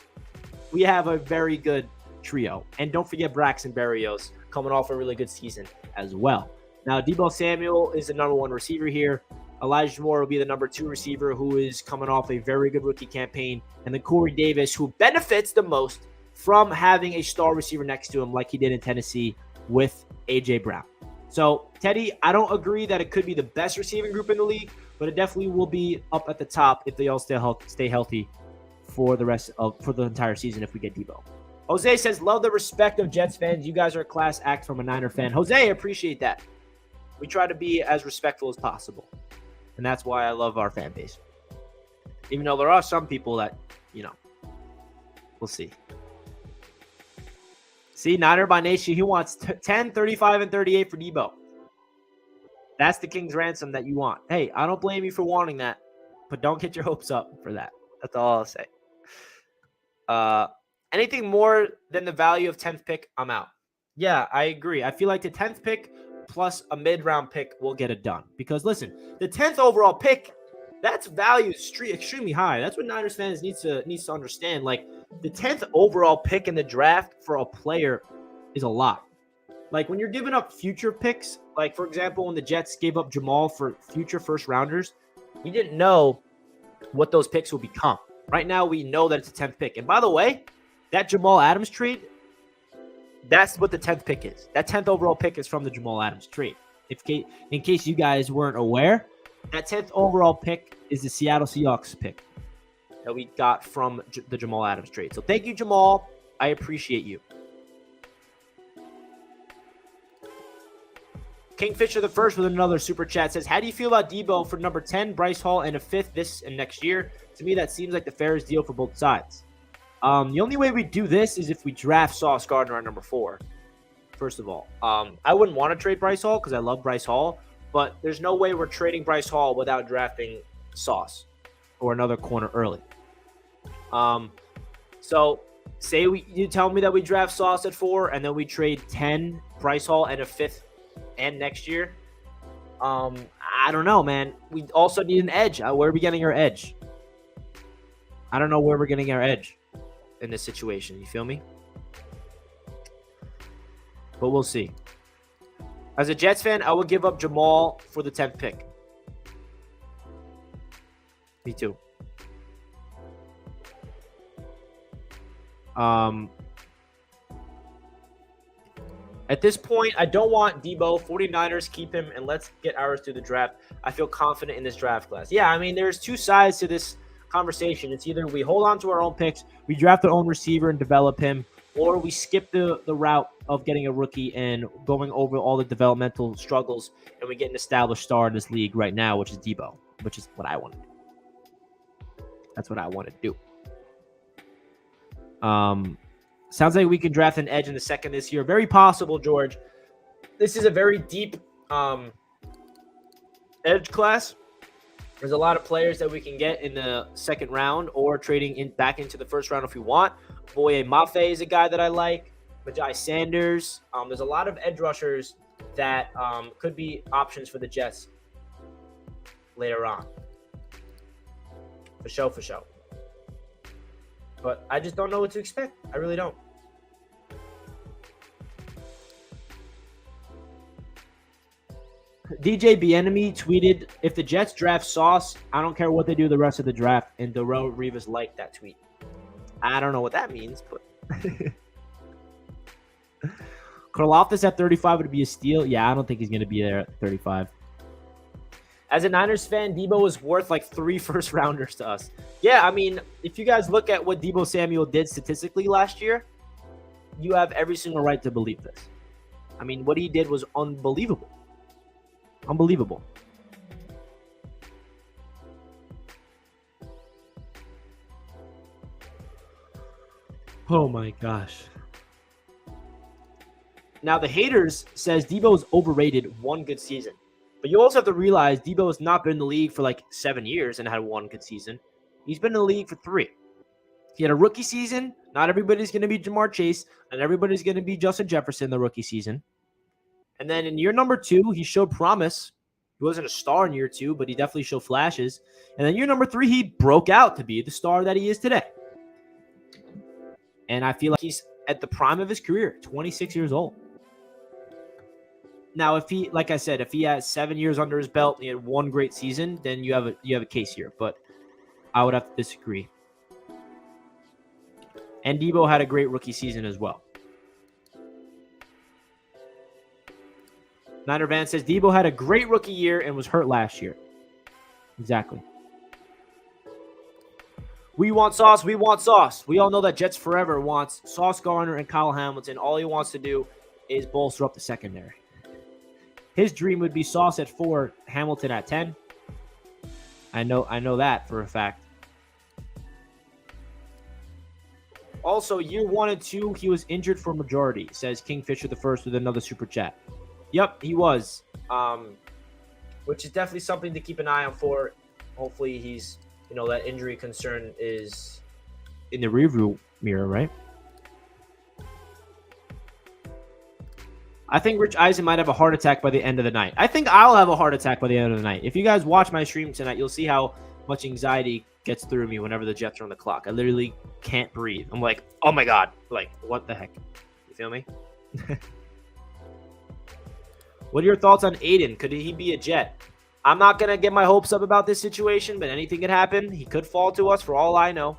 we have a very good trio. And don't forget Braxton Berrios coming off a really good season as well. Now, Deebo Samuel is the number 1 receiver here. Elijah Moore will be the number 2 receiver who is coming off a very good rookie campaign. And then Corey Davis, who benefits the most from having a star receiver next to him like he did in Tennessee with A.J. Brown. So, Teddy, I don't agree that it could be the best receiving group in the league, but it definitely will be up at the top if they all stay healthy for the entire season if we get Deebo. Jose says, love the respect of Jets fans. You guys are a class act from a Niner fan. Jose, I appreciate that. We try to be as respectful as possible. And that's why I love our fan base. Even though there are some people that, we'll see. See, Niner by Nation, he wants 10, 35, and 38 for Deebo. That's the King's ransom that you want. Hey, I don't blame you for wanting that, but don't get your hopes up for that. That's all I'll say. Anything more than the value of 10th pick, I'm out. Yeah, I agree. I feel like the 10th pick plus a mid-round pick will get it done. Because, listen, the 10th overall pick, that's value extremely high. That's what Niners fans needs to understand. Like, the 10th overall pick in the draft for a player is a lot. Like, when you're giving up future picks, like, for example, when the Jets gave up Jamal for future first-rounders, we didn't know what those picks will become. Right now, we know that it's a 10th pick. And by the way, that Jamal Adams trade, that's what the 10th pick is. That 10th overall pick is from the Jamal Adams trade. In case you guys weren't aware, that 10th overall pick is the Seattle Seahawks pick that we got from the Jamal Adams trade. So thank you, Jamal. I appreciate you. Kingfisher the First with another super chat says, how do you feel about Deebo for number 10, Bryce Hall, and a 5th this and next year? To me, that seems like the fairest deal for both sides. The only way we do this is if we draft Sauce Gardner at number 4, first of all. I wouldn't want to trade Bryce Hall because I love Bryce Hall, but there's no way we're trading Bryce Hall without drafting Sauce or another corner early. So say you tell me that we draft Sauce at 4 and then we trade 10, Bryce Hall, and a 5th and next year. I don't know, man. We also need an edge. Where are we getting our edge? I don't know where we're getting our edge in this situation. You feel me? But we'll see. As a Jets fan, I would give up Jamal for the 10th pick. Me too. At this point, I don't want Deebo. 49ers, keep him, and let's get ours through the draft. I feel confident in this draft class. Yeah, I mean, there's two sides to this conversation. It's either we hold on to our own picks, we draft our own receiver and develop him, or we skip the route of getting a rookie and going over all the developmental struggles, and we get an established star in this league right now, which is Deebo, which is what I want to do. That's what I want to do. Sounds like we can draft an edge in the 2nd this year. Very possible, George. This is a very deep edge class. There's a lot of players that we can get in the 2nd round or trading back into the 1st round if we want. Boye Mafe is a guy that I like. Majai Sanders. There's a lot of edge rushers that could be options for the Jets later on. For sure. But I just don't know what to expect. I really don't. DJ Bienemy tweeted, if the Jets draft Sauce, I don't care what they do the rest of the draft. And Darrell Rivas liked that tweet. I don't know what that means, but... Karlaftis at 35 would be a steal. Yeah, I don't think he's going to be there at 35. As a Niners fan, Deebo is worth like 3 first-rounders to us. Yeah, I mean, if you guys look at what Deebo Samuel did statistically last year, you have every single right to believe this. I mean, what he did was unbelievable. Unbelievable. Oh, my gosh. Now, the haters says Deebo is overrated 1 good season. But you also have to realize Deebo has not been in the league for like 7 years and had 1 good season. He's been in the league for 3. He had a rookie season. Not everybody's going to be Jamar Chase. And everybody's going to be Justin Jefferson the rookie season. And then in year number 2, he showed promise. He wasn't a star in year 2, but he definitely showed flashes. And then year number 3, he broke out to be the star that he is today. And I feel like he's at the prime of his career, 26 years old. Now, if he, like I said, if he has 7 years under his belt and he had 1 great season, then you have a case here. But I would have to disagree. And Deebo had a great rookie season as well. Niner Van says Deebo had a great rookie year and was hurt last year. Exactly. We want Sauce. We want Sauce. We all know that Jets Forever wants Sauce Gardner and Kyle Hamilton. All he wants to do is bolster up the secondary. His dream would be Sauce at 4, Hamilton at 10. I know that for a fact. Also, year 1 and 2, he was injured for majority, says Kingfisher the First with another super chat. Yep, he was. Which is definitely something to keep an eye on for. Hopefully he's, that injury concern is in the rearview mirror, right? I think Rich Eisen might have a heart attack by the end of the night. I think I'll have a heart attack by the end of the night. If you guys watch my stream tonight, you'll see how much anxiety gets through me whenever the Jets are on the clock. I literally can't breathe. I'm like, oh my God. Like, what the heck? You feel me? What are your thoughts on Aiden? Could he be a Jet? I'm not going to get my hopes up about this situation, but anything could happen. He could fall to us for all I know.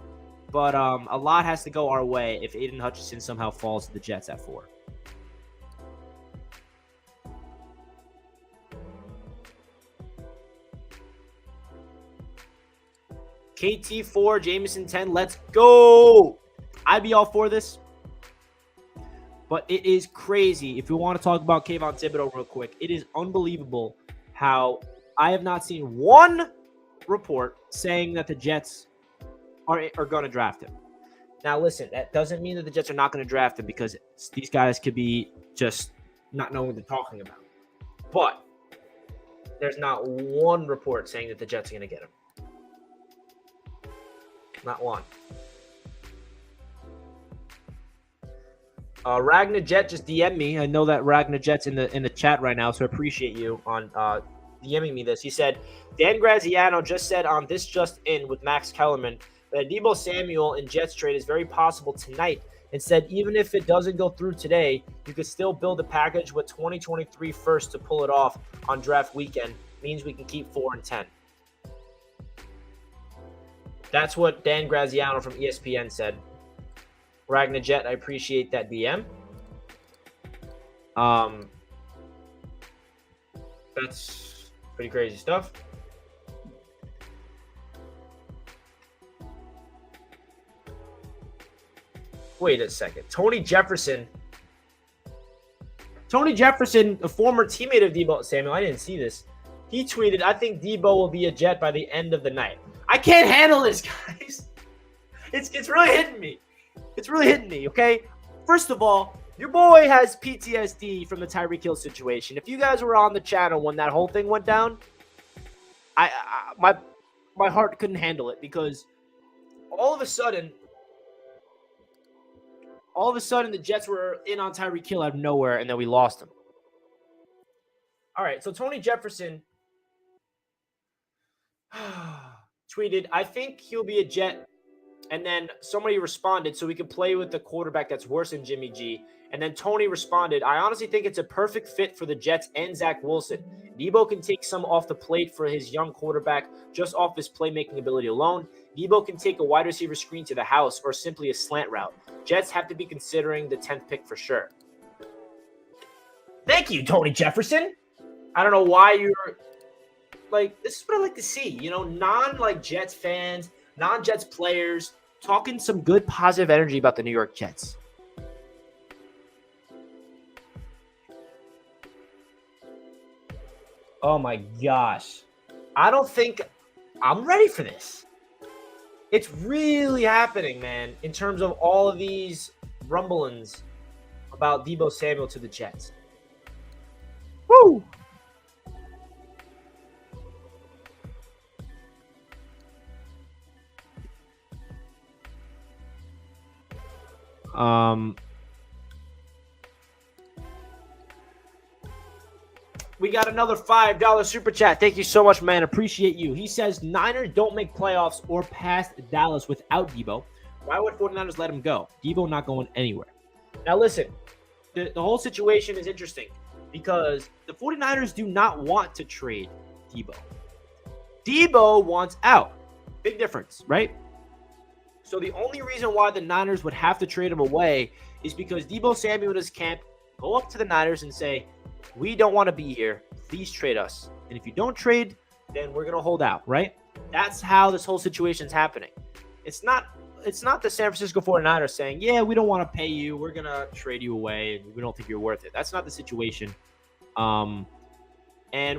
But a lot has to go our way if Aiden Hutchinson somehow falls to the Jets at 4. KT4, Jameson 10, let's go. I'd be all for this. But it is crazy. If we want to talk about Kayvon Thibodeau real quick, it is unbelievable how I have not seen one report saying that the Jets are going to draft him. Now, listen, that doesn't mean that the Jets are not going to draft him because these guys could be just not knowing what they're talking about. But there's not one report saying that the Jets are going to get him. Not one. Ragnar Jet just DM'd me. I know that Ragnar Jet's in the chat right now, so I appreciate you on DMing me this. He said, Dan Graziano just said on This Just In with Max Kellerman that Deebo Samuel in Jets trade is very possible tonight, and said even if it doesn't go through today, you could still build a package with 2023 first to pull it off on draft weekend. Means we can keep 4 and 10. That's what Dan Graziano from ESPN said. Ragnar Jet, I appreciate that DM. That's pretty crazy stuff. Wait a second. Tony Jefferson, a former teammate of Deebo Samuel, I didn't see this. He tweeted, I think Deebo will be a Jet by the end of the night. I can't handle this, guys. It's really hitting me. It's really hitting me, okay? First of all, your boy has PTSD from the Tyreek Hill situation. If you guys were on the channel when that whole thing went down, my heart couldn't handle it because all of a sudden the Jets were in on Tyreek Hill out of nowhere, and then we lost him. All right, so Tony Jefferson tweeted, I think he'll be a Jet. And then somebody responded, so we could play with the quarterback that's worse than Jimmy G. And then Tony responded, I honestly think it's a perfect fit for the Jets and Zach Wilson. Deebo can take some off the plate for his young quarterback just off his playmaking ability alone. Deebo can take a wide receiver screen to the house or simply a slant route. Jets have to be considering the 10th pick for sure. Thank you, Tony Jefferson. I don't know why you're like, this is what I like to see. Non-Jets fans, non-Jets players, talking some good positive energy about the New York Jets. Oh my gosh. I don't think I'm ready for this. It's really happening, man, in terms of all of these rumblings about Deebo Samuel to the Jets. Woo! We got another $5 super chat. Thank you so much, man. Appreciate you. He says, Niners don't make playoffs or past Dallas without Deebo. Why would 49ers let him go? Deebo not going anywhere. Now, listen, the whole situation is interesting because the 49ers do not want to trade Deebo. Deebo wants out. Big difference, right? So the only reason why the Niners would have to trade him away is because Deebo Samuel and his camp go up to the Niners and say, we don't want to be here. Please trade us. And if you don't trade, then we're going to hold out, right? That's how this whole situation is happening. It's not the San Francisco 49ers saying, yeah, we don't want to pay you. We're going to trade you away. And we don't think you're worth it. That's not the situation. And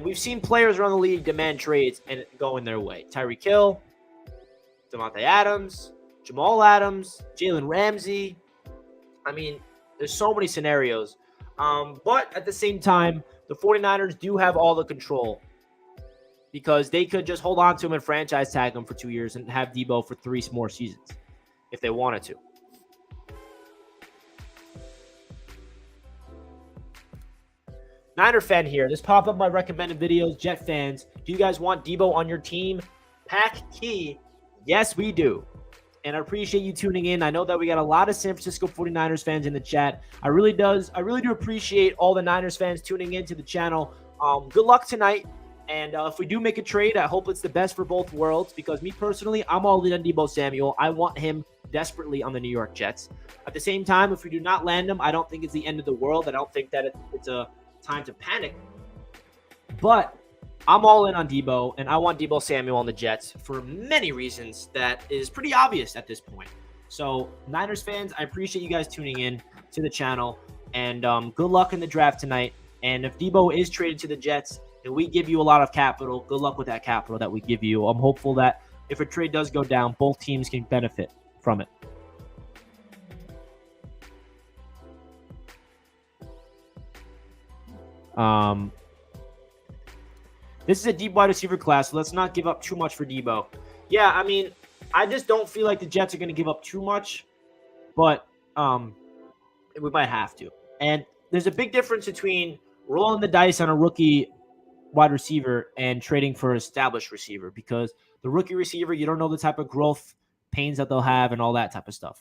we've seen players around the league demand trades and going their way. Tyreek Hill, Devontae Adams, Jamal Adams, Jalen Ramsey. I mean, there's so many scenarios. But at the same time, the 49ers do have all the control because they could just hold on to him and franchise tag him for 2 years and have Deebo for 3 more seasons if they wanted to. Niner fan here. This popped up my recommended videos. Jet fans, do you guys want Deebo on your team? Pack key. Yes, we do. And I appreciate you tuning in. I know that we got a lot of San Francisco 49ers fans in the chat. I really do appreciate all the Niners fans tuning into the channel. Good luck tonight. And if we do make a trade, I hope it's the best for both worlds because me personally, I'm all in on Deebo Samuel. I want him desperately on the New York Jets. At the same time, if we do not land him, I don't think it's the end of the world. I don't think that it's a time to panic. But I'm all in on Deebo, and I want Deebo Samuel on the Jets for many reasons that is pretty obvious at this point. So, Niners fans, I appreciate you guys tuning in to the channel, and good luck in the draft tonight. And if Deebo is traded to the Jets, and we give you a lot of capital, good luck with that capital that we give you. I'm hopeful that if a trade does go down, both teams can benefit from it. This is a deep wide receiver class, so let's not give up too much for Deebo. Yeah, I mean, I just don't feel like the Jets are going to give up too much, but we might have to. And there's a big difference between rolling the dice on a rookie wide receiver and trading for an established receiver because the rookie receiver, you don't know the type of growth pains that they'll have and all that type of stuff.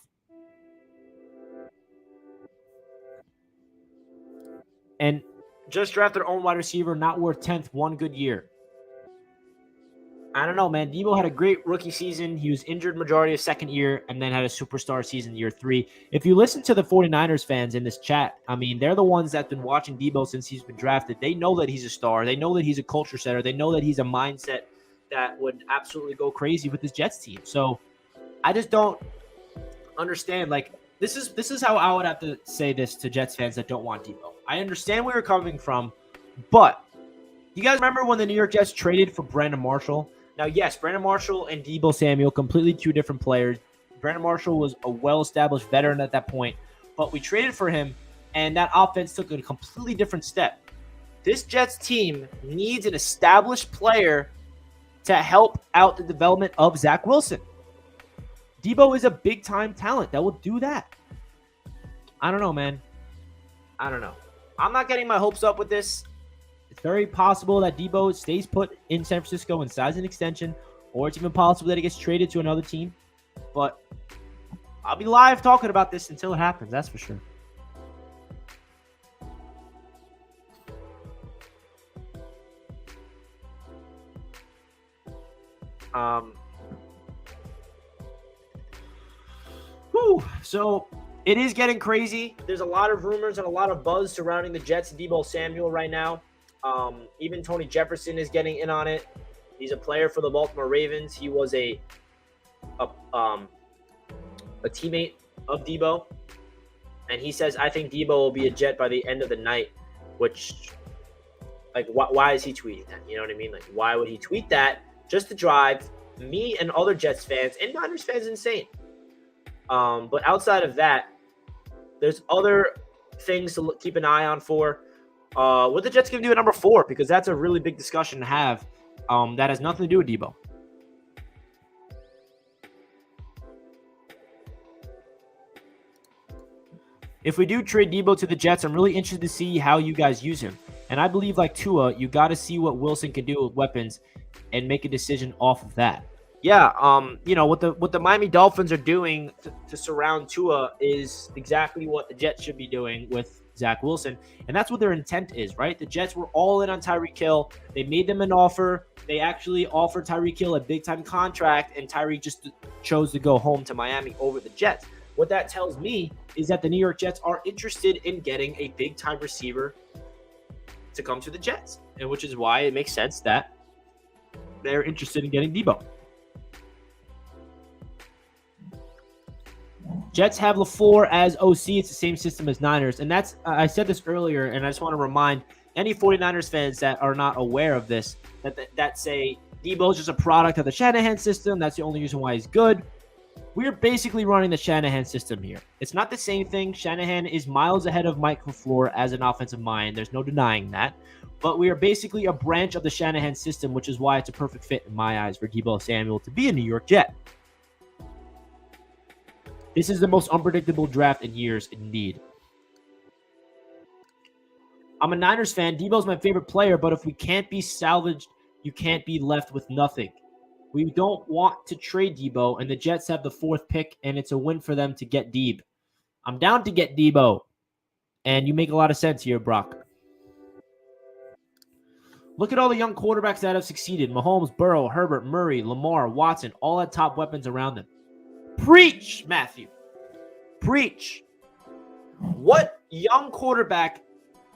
And just draft their own wide receiver, not worth 10th, one good year. I don't know, man. Deebo had a great rookie season. He was injured majority of second year and then had a superstar season year 3. If you listen to the 49ers fans in this chat, I mean, they're the ones that have been watching Deebo since he's been drafted. They know that he's a star. They know that he's a culture setter. They know that he's a mindset that would absolutely go crazy with this Jets team. So I just don't understand. Like, this is how I would have to say this to Jets fans that don't want Deebo. I understand where you're coming from, but you guys remember when the New York Jets traded for Brandon Marshall? Now, yes, Brandon Marshall and Deebo Samuel, completely 2 different players. Brandon Marshall was a well-established veteran at that point, but we traded for him, and that offense took a completely different step. This Jets team needs an established player to help out the development of Zach Wilson. Deebo is a big-time talent that will do that. I don't know, man. I don't know. I'm not getting my hopes up with this. It's very possible that Deebo stays put in San Francisco and signs an extension, or it's even possible that he gets traded to another team. But I'll be live talking about this until it happens, that's for sure. So it is getting crazy. There's a lot of rumors and a lot of buzz surrounding the Jets and Deebo Samuel right now. Even Tony Jefferson is getting in on it. He's a player for the Baltimore Ravens. He was a teammate of Deebo, and he says, I think Deebo will be a Jet by the end of the night, which, like, why is he tweeting that? You know what I mean? Like, why would he tweet that just to drive me and other Jets fans and Niners fans insane? But outside of that, there's other things to keep an eye on for. What the Jets going to do at number 4? Because that's a really big discussion to have that has nothing to do with Deebo. If we do trade Deebo to the Jets, I'm really interested to see how you guys use him. And I believe, like Tua, you got to see what Wilson can do with weapons and make a decision off of that. Yeah, what the Miami Dolphins are doing to surround Tua is exactly what the Jets should be doing with Zach Wilson, and that's what their intent is, right? The Jets were all in on Tyreek Hill. They made them an offer. They actually offered Tyreek Hill a big-time contract, and Tyreek just chose to go home to Miami over the Jets. What that tells me is that the New York Jets are interested in getting a big-time receiver to come to the Jets, and which is why it makes sense that they're interested in getting Deebo. Jets have LaFleur as OC. It's the same system as Niners. And that's, I said this earlier, and I just want to remind any 49ers fans that are not aware of this, that say Deebo is just a product of the Shanahan system. That's the only reason why he's good. We're basically running the Shanahan system here. It's not the same thing. Shanahan is miles ahead of Mike LaFleur as an offensive mind. There's no denying that. But we are basically a branch of the Shanahan system, which is why it's a perfect fit in my eyes for Deebo Samuel to be a New York Jet. This is the most unpredictable draft in years, indeed. I'm a Niners fan. Deebo's my favorite player, but if we can't be salvaged, you can't be left with nothing. We don't want to trade Deebo, and the Jets have the 4th pick, and it's a win for them to get Deeb. I'm down to get Deebo, and you make a lot of sense here, Brock. Look at all the young quarterbacks that have succeeded. Mahomes, Burrow, Herbert, Murray, Lamar, Watson, all had top weapons around them. Preach, Matthew. Preach. What young quarterback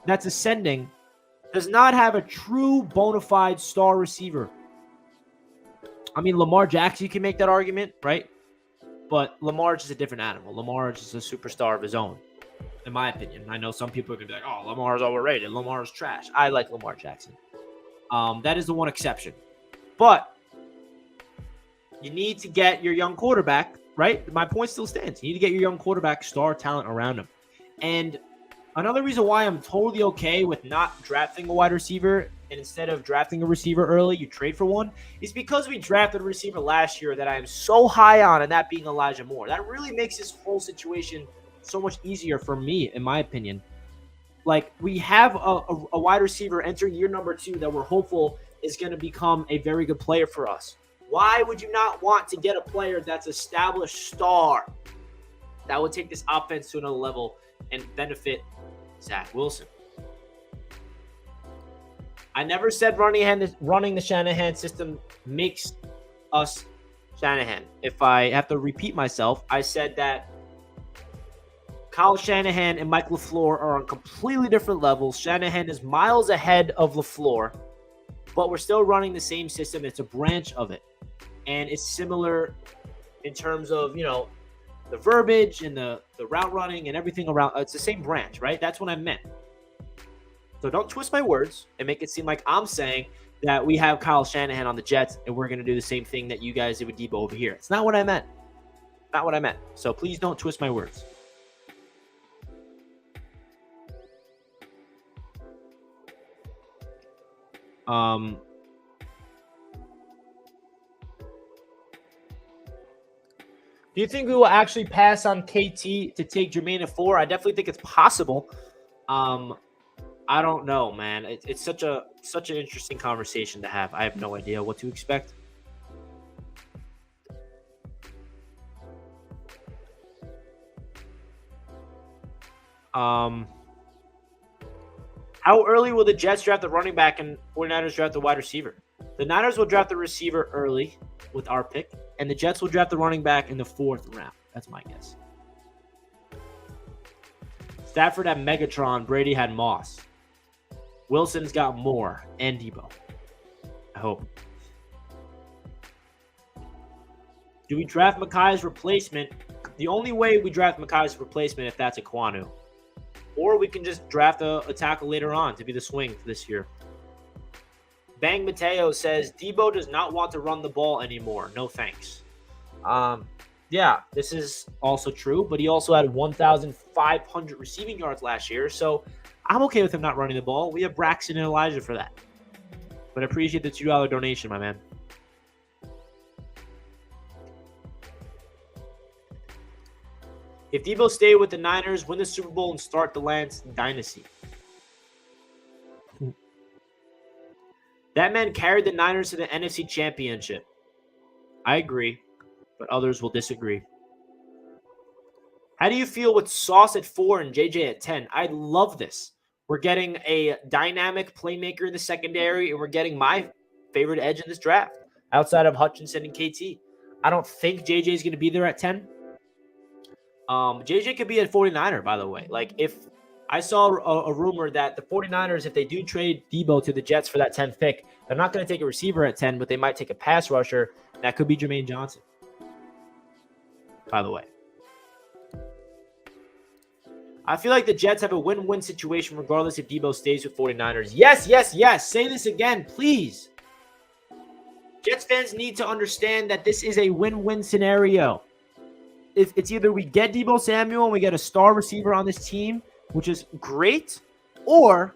that's ascending does not have a true bona fide star receiver? I mean, Lamar Jackson, you can make that argument, right? But Lamar's just a different animal. Lamar is just a superstar of his own, in my opinion. I know some people are going to be like, oh, Lamar's overrated. Lamar's trash. I like Lamar Jackson. That is the one exception. But you need to get your young quarterback, right? My point still stands. You need to get your young quarterback star talent around him. And another reason why I'm totally okay with not drafting a wide receiver and instead of drafting a receiver early, you trade for one, is because we drafted a receiver last year that I am so high on, and that being Elijah Moore. That really makes this whole situation so much easier for me, in my opinion. Like, we have a wide receiver entering year number 2 that we're hopeful is going to become a very good player for us. Why would you not want to get a player that's established star that would take this offense to another level and benefit Zach Wilson? I never said running the Shanahan system makes us Shanahan. If I have to repeat myself, I said that Kyle Shanahan and Mike LaFleur are on completely different levels. Shanahan is miles ahead of LaFleur, but we're still running the same system. It's a branch of it. And it's similar in terms of, you know, the verbiage and the route running and everything around. It's the same branch, right? That's what I meant. So don't twist my words and make it seem like I'm saying that we have Kyle Shanahan on the Jets and we're going to do the same thing that you guys did with Deebo over here. It's not what I meant. Not what I meant. So please don't twist my words. Do you think we will actually pass on KT to take Jermaine at 4? I definitely think it's possible. I don't know, man. It's such an interesting conversation to have. I have no idea what to expect. How early will the Jets draft the running back and 49ers draft the wide receiver? The Niners will draft the receiver early with our pick, and the Jets will draft the running back in the 4th round. That's my guess. Stafford had Megatron. Brady had Moss. Wilson's got Moore and Deebo. I hope. Do we draft Makai's replacement? The only way we draft Makai's replacement if that's Ekwonu. Or we can just draft a tackle later on to be the swing for this year. Bang Mateo says, Deebo does not want to run the ball anymore. No thanks. Yeah, this is also true, but he also had 1,500 receiving yards last year, so I'm okay with him not running the ball. We have Braxton and Elijah for that. But I appreciate the $2 donation, my man. If Deebo stay with the Niners, win the Super Bowl, and start the Lance dynasty. That man carried the Niners to the NFC Championship. I agree, but others will disagree. How do you feel with Sauce at 4 and JJ at 10? I love this. We're getting a dynamic playmaker in the secondary, and we're getting my favorite edge in this draft outside of Hutchinson and KT. I don't think JJ is going to be there at 10. JJ could be a 49er, by the way. Like, if I saw a rumor that the 49ers, if they do trade Deebo to the Jets for that 10th pick, they're not going to take a receiver at 10, but they might take a pass rusher. That could be Jermaine Johnson, by the way. I feel like the Jets have a win-win situation regardless if Deebo stays with 49ers. Yes, yes, yes. Say this again, please. Jets fans need to understand that this is a win-win scenario. it's either we get Deebo Samuel and we get a star receiver on this team, which is great, or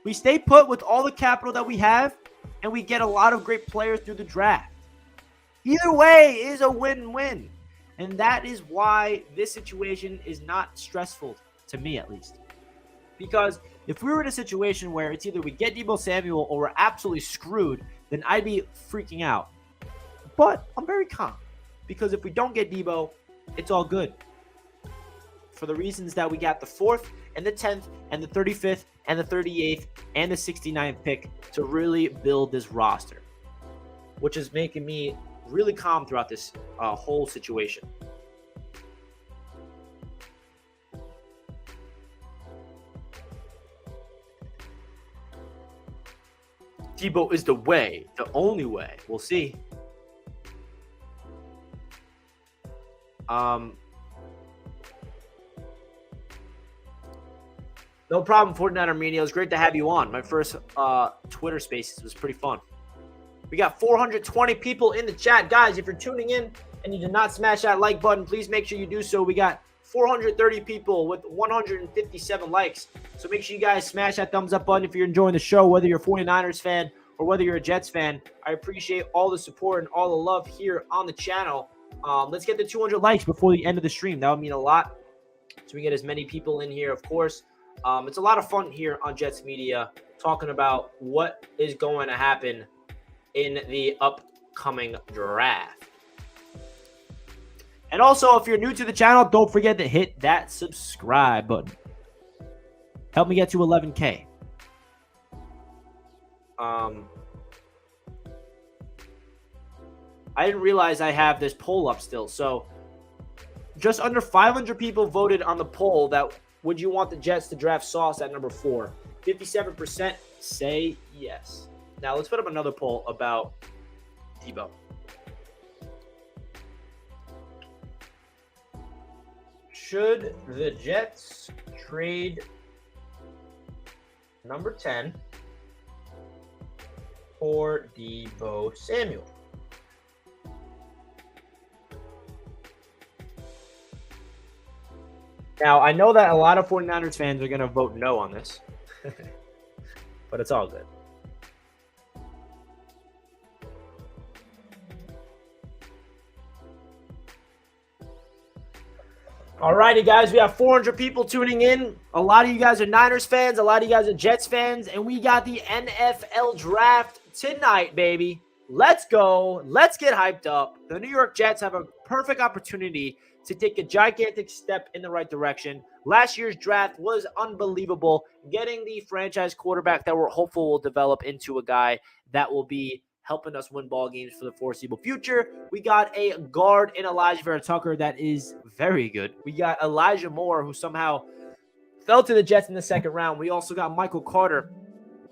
we stay put with all the capital that we have and we get a lot of great players through the draft. Either way is a win-win. And that is why this situation is not stressful, to me at least. Because if we were in a situation where it's either we get Deebo Samuel or we're absolutely screwed, then I'd be freaking out. But I'm very calm. Because if we don't get Deebo, it's all good. For the reasons that we got the 4th and the 10th and the 35th and the 38th and the 69th pick to really build this roster. Which is making me really calm throughout this whole situation. Deebo is the way, the only way. We'll see. No problem, 49er Media. It was great to have you on. My first Twitter Spaces was pretty fun. We got 420 people in the chat. Guys, if you're tuning in and you did not smash that like button, please make sure you do so. We got 430 people with 157 likes. So make sure you guys smash that thumbs up button if you're enjoying the show, whether you're a 49ers fan or whether you're a Jets fan. I appreciate all the support and all the love here on the channel. Let's get the 200 likes before the end of the stream. That would mean a lot. So we get as many people in here, of course. It's a lot of fun here on Jets Media talking about what is going to happen in the upcoming draft. And also, if you're new to the channel, don't forget to hit that subscribe button. Help me get to 11K. I didn't realize I have this poll up still. So just under 500 people voted on the poll that would you want the Jets to draft Sauce at number 4? 57% say yes. Now let's put up another poll about Deebo. Should the Jets trade number 10 for Deebo Samuel? Now, I know that a lot of 49ers fans are going to vote no on this, but it's all good. All righty, guys, we have 400 people tuning in. A lot of you guys are Niners fans. A lot of you guys are Jets fans. And we got the NFL draft tonight, baby. Let's go. Let's get hyped up. The New York Jets have a perfect opportunity to take a gigantic step in the right direction. Last year's draft was unbelievable. Getting the franchise quarterback that we're hopeful will develop into a guy that will be helping us win ball games for the foreseeable future. We got a guard in Elijah Vera Tucker that is very good. We got Elijah Moore, who somehow fell to the Jets in the second round. We also got Michael Carter,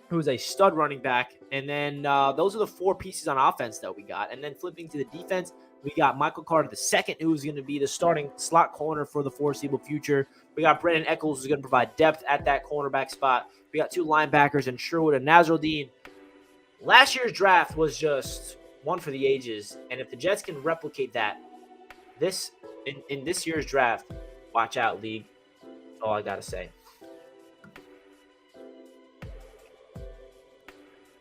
who's a stud running back. And then those are the 4 pieces on offense that we got. And then flipping to the defense, we got Michael Carter II, who's going to be the starting slot corner for the foreseeable future. We got Brandon Echols, who's going to provide depth at that cornerback spot. We got 2 linebackers in Sherwood and Nazruddin. Last year's draft was just one for the ages, and if the Jets can replicate that, in this year's draft, watch out, league. That's all I gotta say.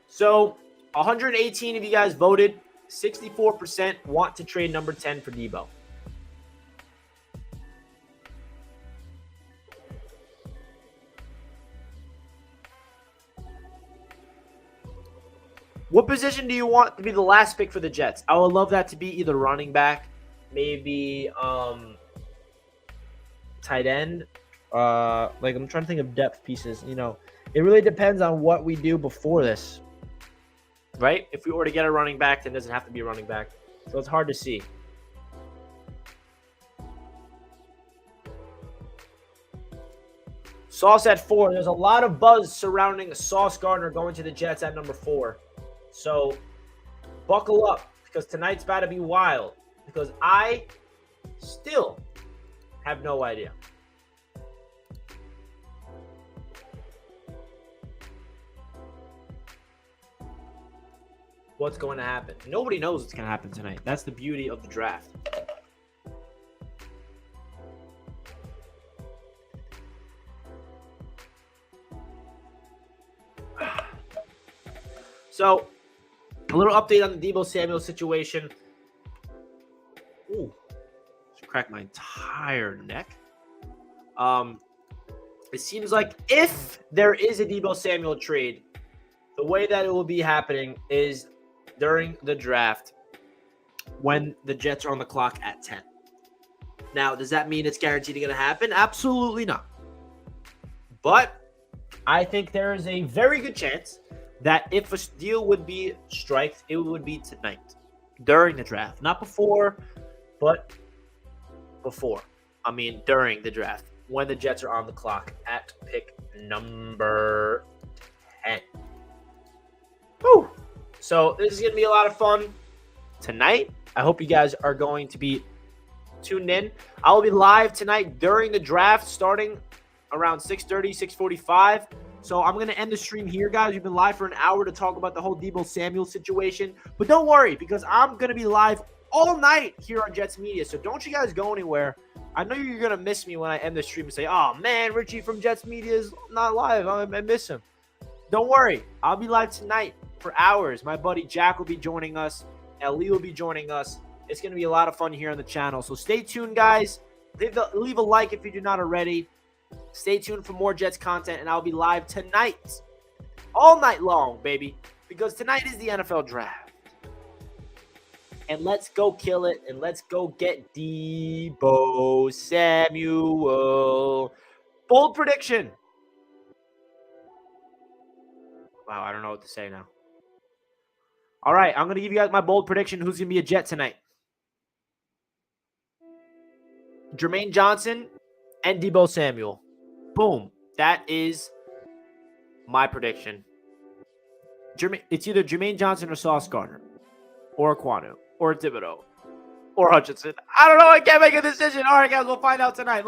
So, 118 of you guys voted. 64% want to trade number 10 for Deebo. What position do you want to be the last pick for the Jets? I would love that to be either running back, maybe tight end. Like I'm trying to think of depth pieces. You know, it really depends on what we do before this, right? If we were to get a running back, then it doesn't have to be a running back. So it's hard to see. Sauce at 4. There's a lot of buzz surrounding Sauce Gardner going to the Jets at number 4. So buckle up because tonight's about to be wild because I still have no idea. What's going to happen? Nobody knows what's going to happen tonight. That's the beauty of the draft. So, a little update on the Deebo Samuel situation. Ooh, just cracked my entire neck. It seems like if there is a Deebo Samuel trade, the way that it will be happening is during the draft when the Jets are on the clock at 10. Now, does that mean it's guaranteed going to happen? Absolutely not. But I think there is a very good chance that if a deal would be striked, it would be tonight during the draft. Not before, but before. I mean, during the draft when the Jets are on the clock at pick number 10. Woo! So this is going to be a lot of fun tonight. I hope you guys are going to be tuned in. I will be live tonight during the draft starting around 6:30, 6:45. So I'm going to end the stream here, guys. We've been live for an hour to talk about the whole Deebo Samuel situation. But don't worry, because I'm going to be live all night here on Jets Media. So don't you guys go anywhere. I know you're going to miss me when I end the stream and say, oh, man, Richie from Jets Media is not live. I miss him. Don't worry. I'll be live tonight for hours. My buddy Jack will be joining us. Ellie will be joining us. It's going to be a lot of fun here on the channel. So stay tuned, guys. Leave a like if you do not already. Stay tuned for more Jets content, and I'll be live tonight. All night long, baby. Because tonight is the NFL Draft. And let's go kill it, and let's go get Deebo Samuel. Bold prediction. Wow, I don't know what to say now. All right, I'm going to give you guys my bold prediction. Who's going to be a Jet tonight? Jermaine Johnson and Deebo Samuel. Boom. That is my prediction. It's either Jermaine Johnson or Sauce Gardner or Aquanu or Thibodeau or Hutchinson. I don't know. I can't make a decision. All right, guys, we'll find out tonight.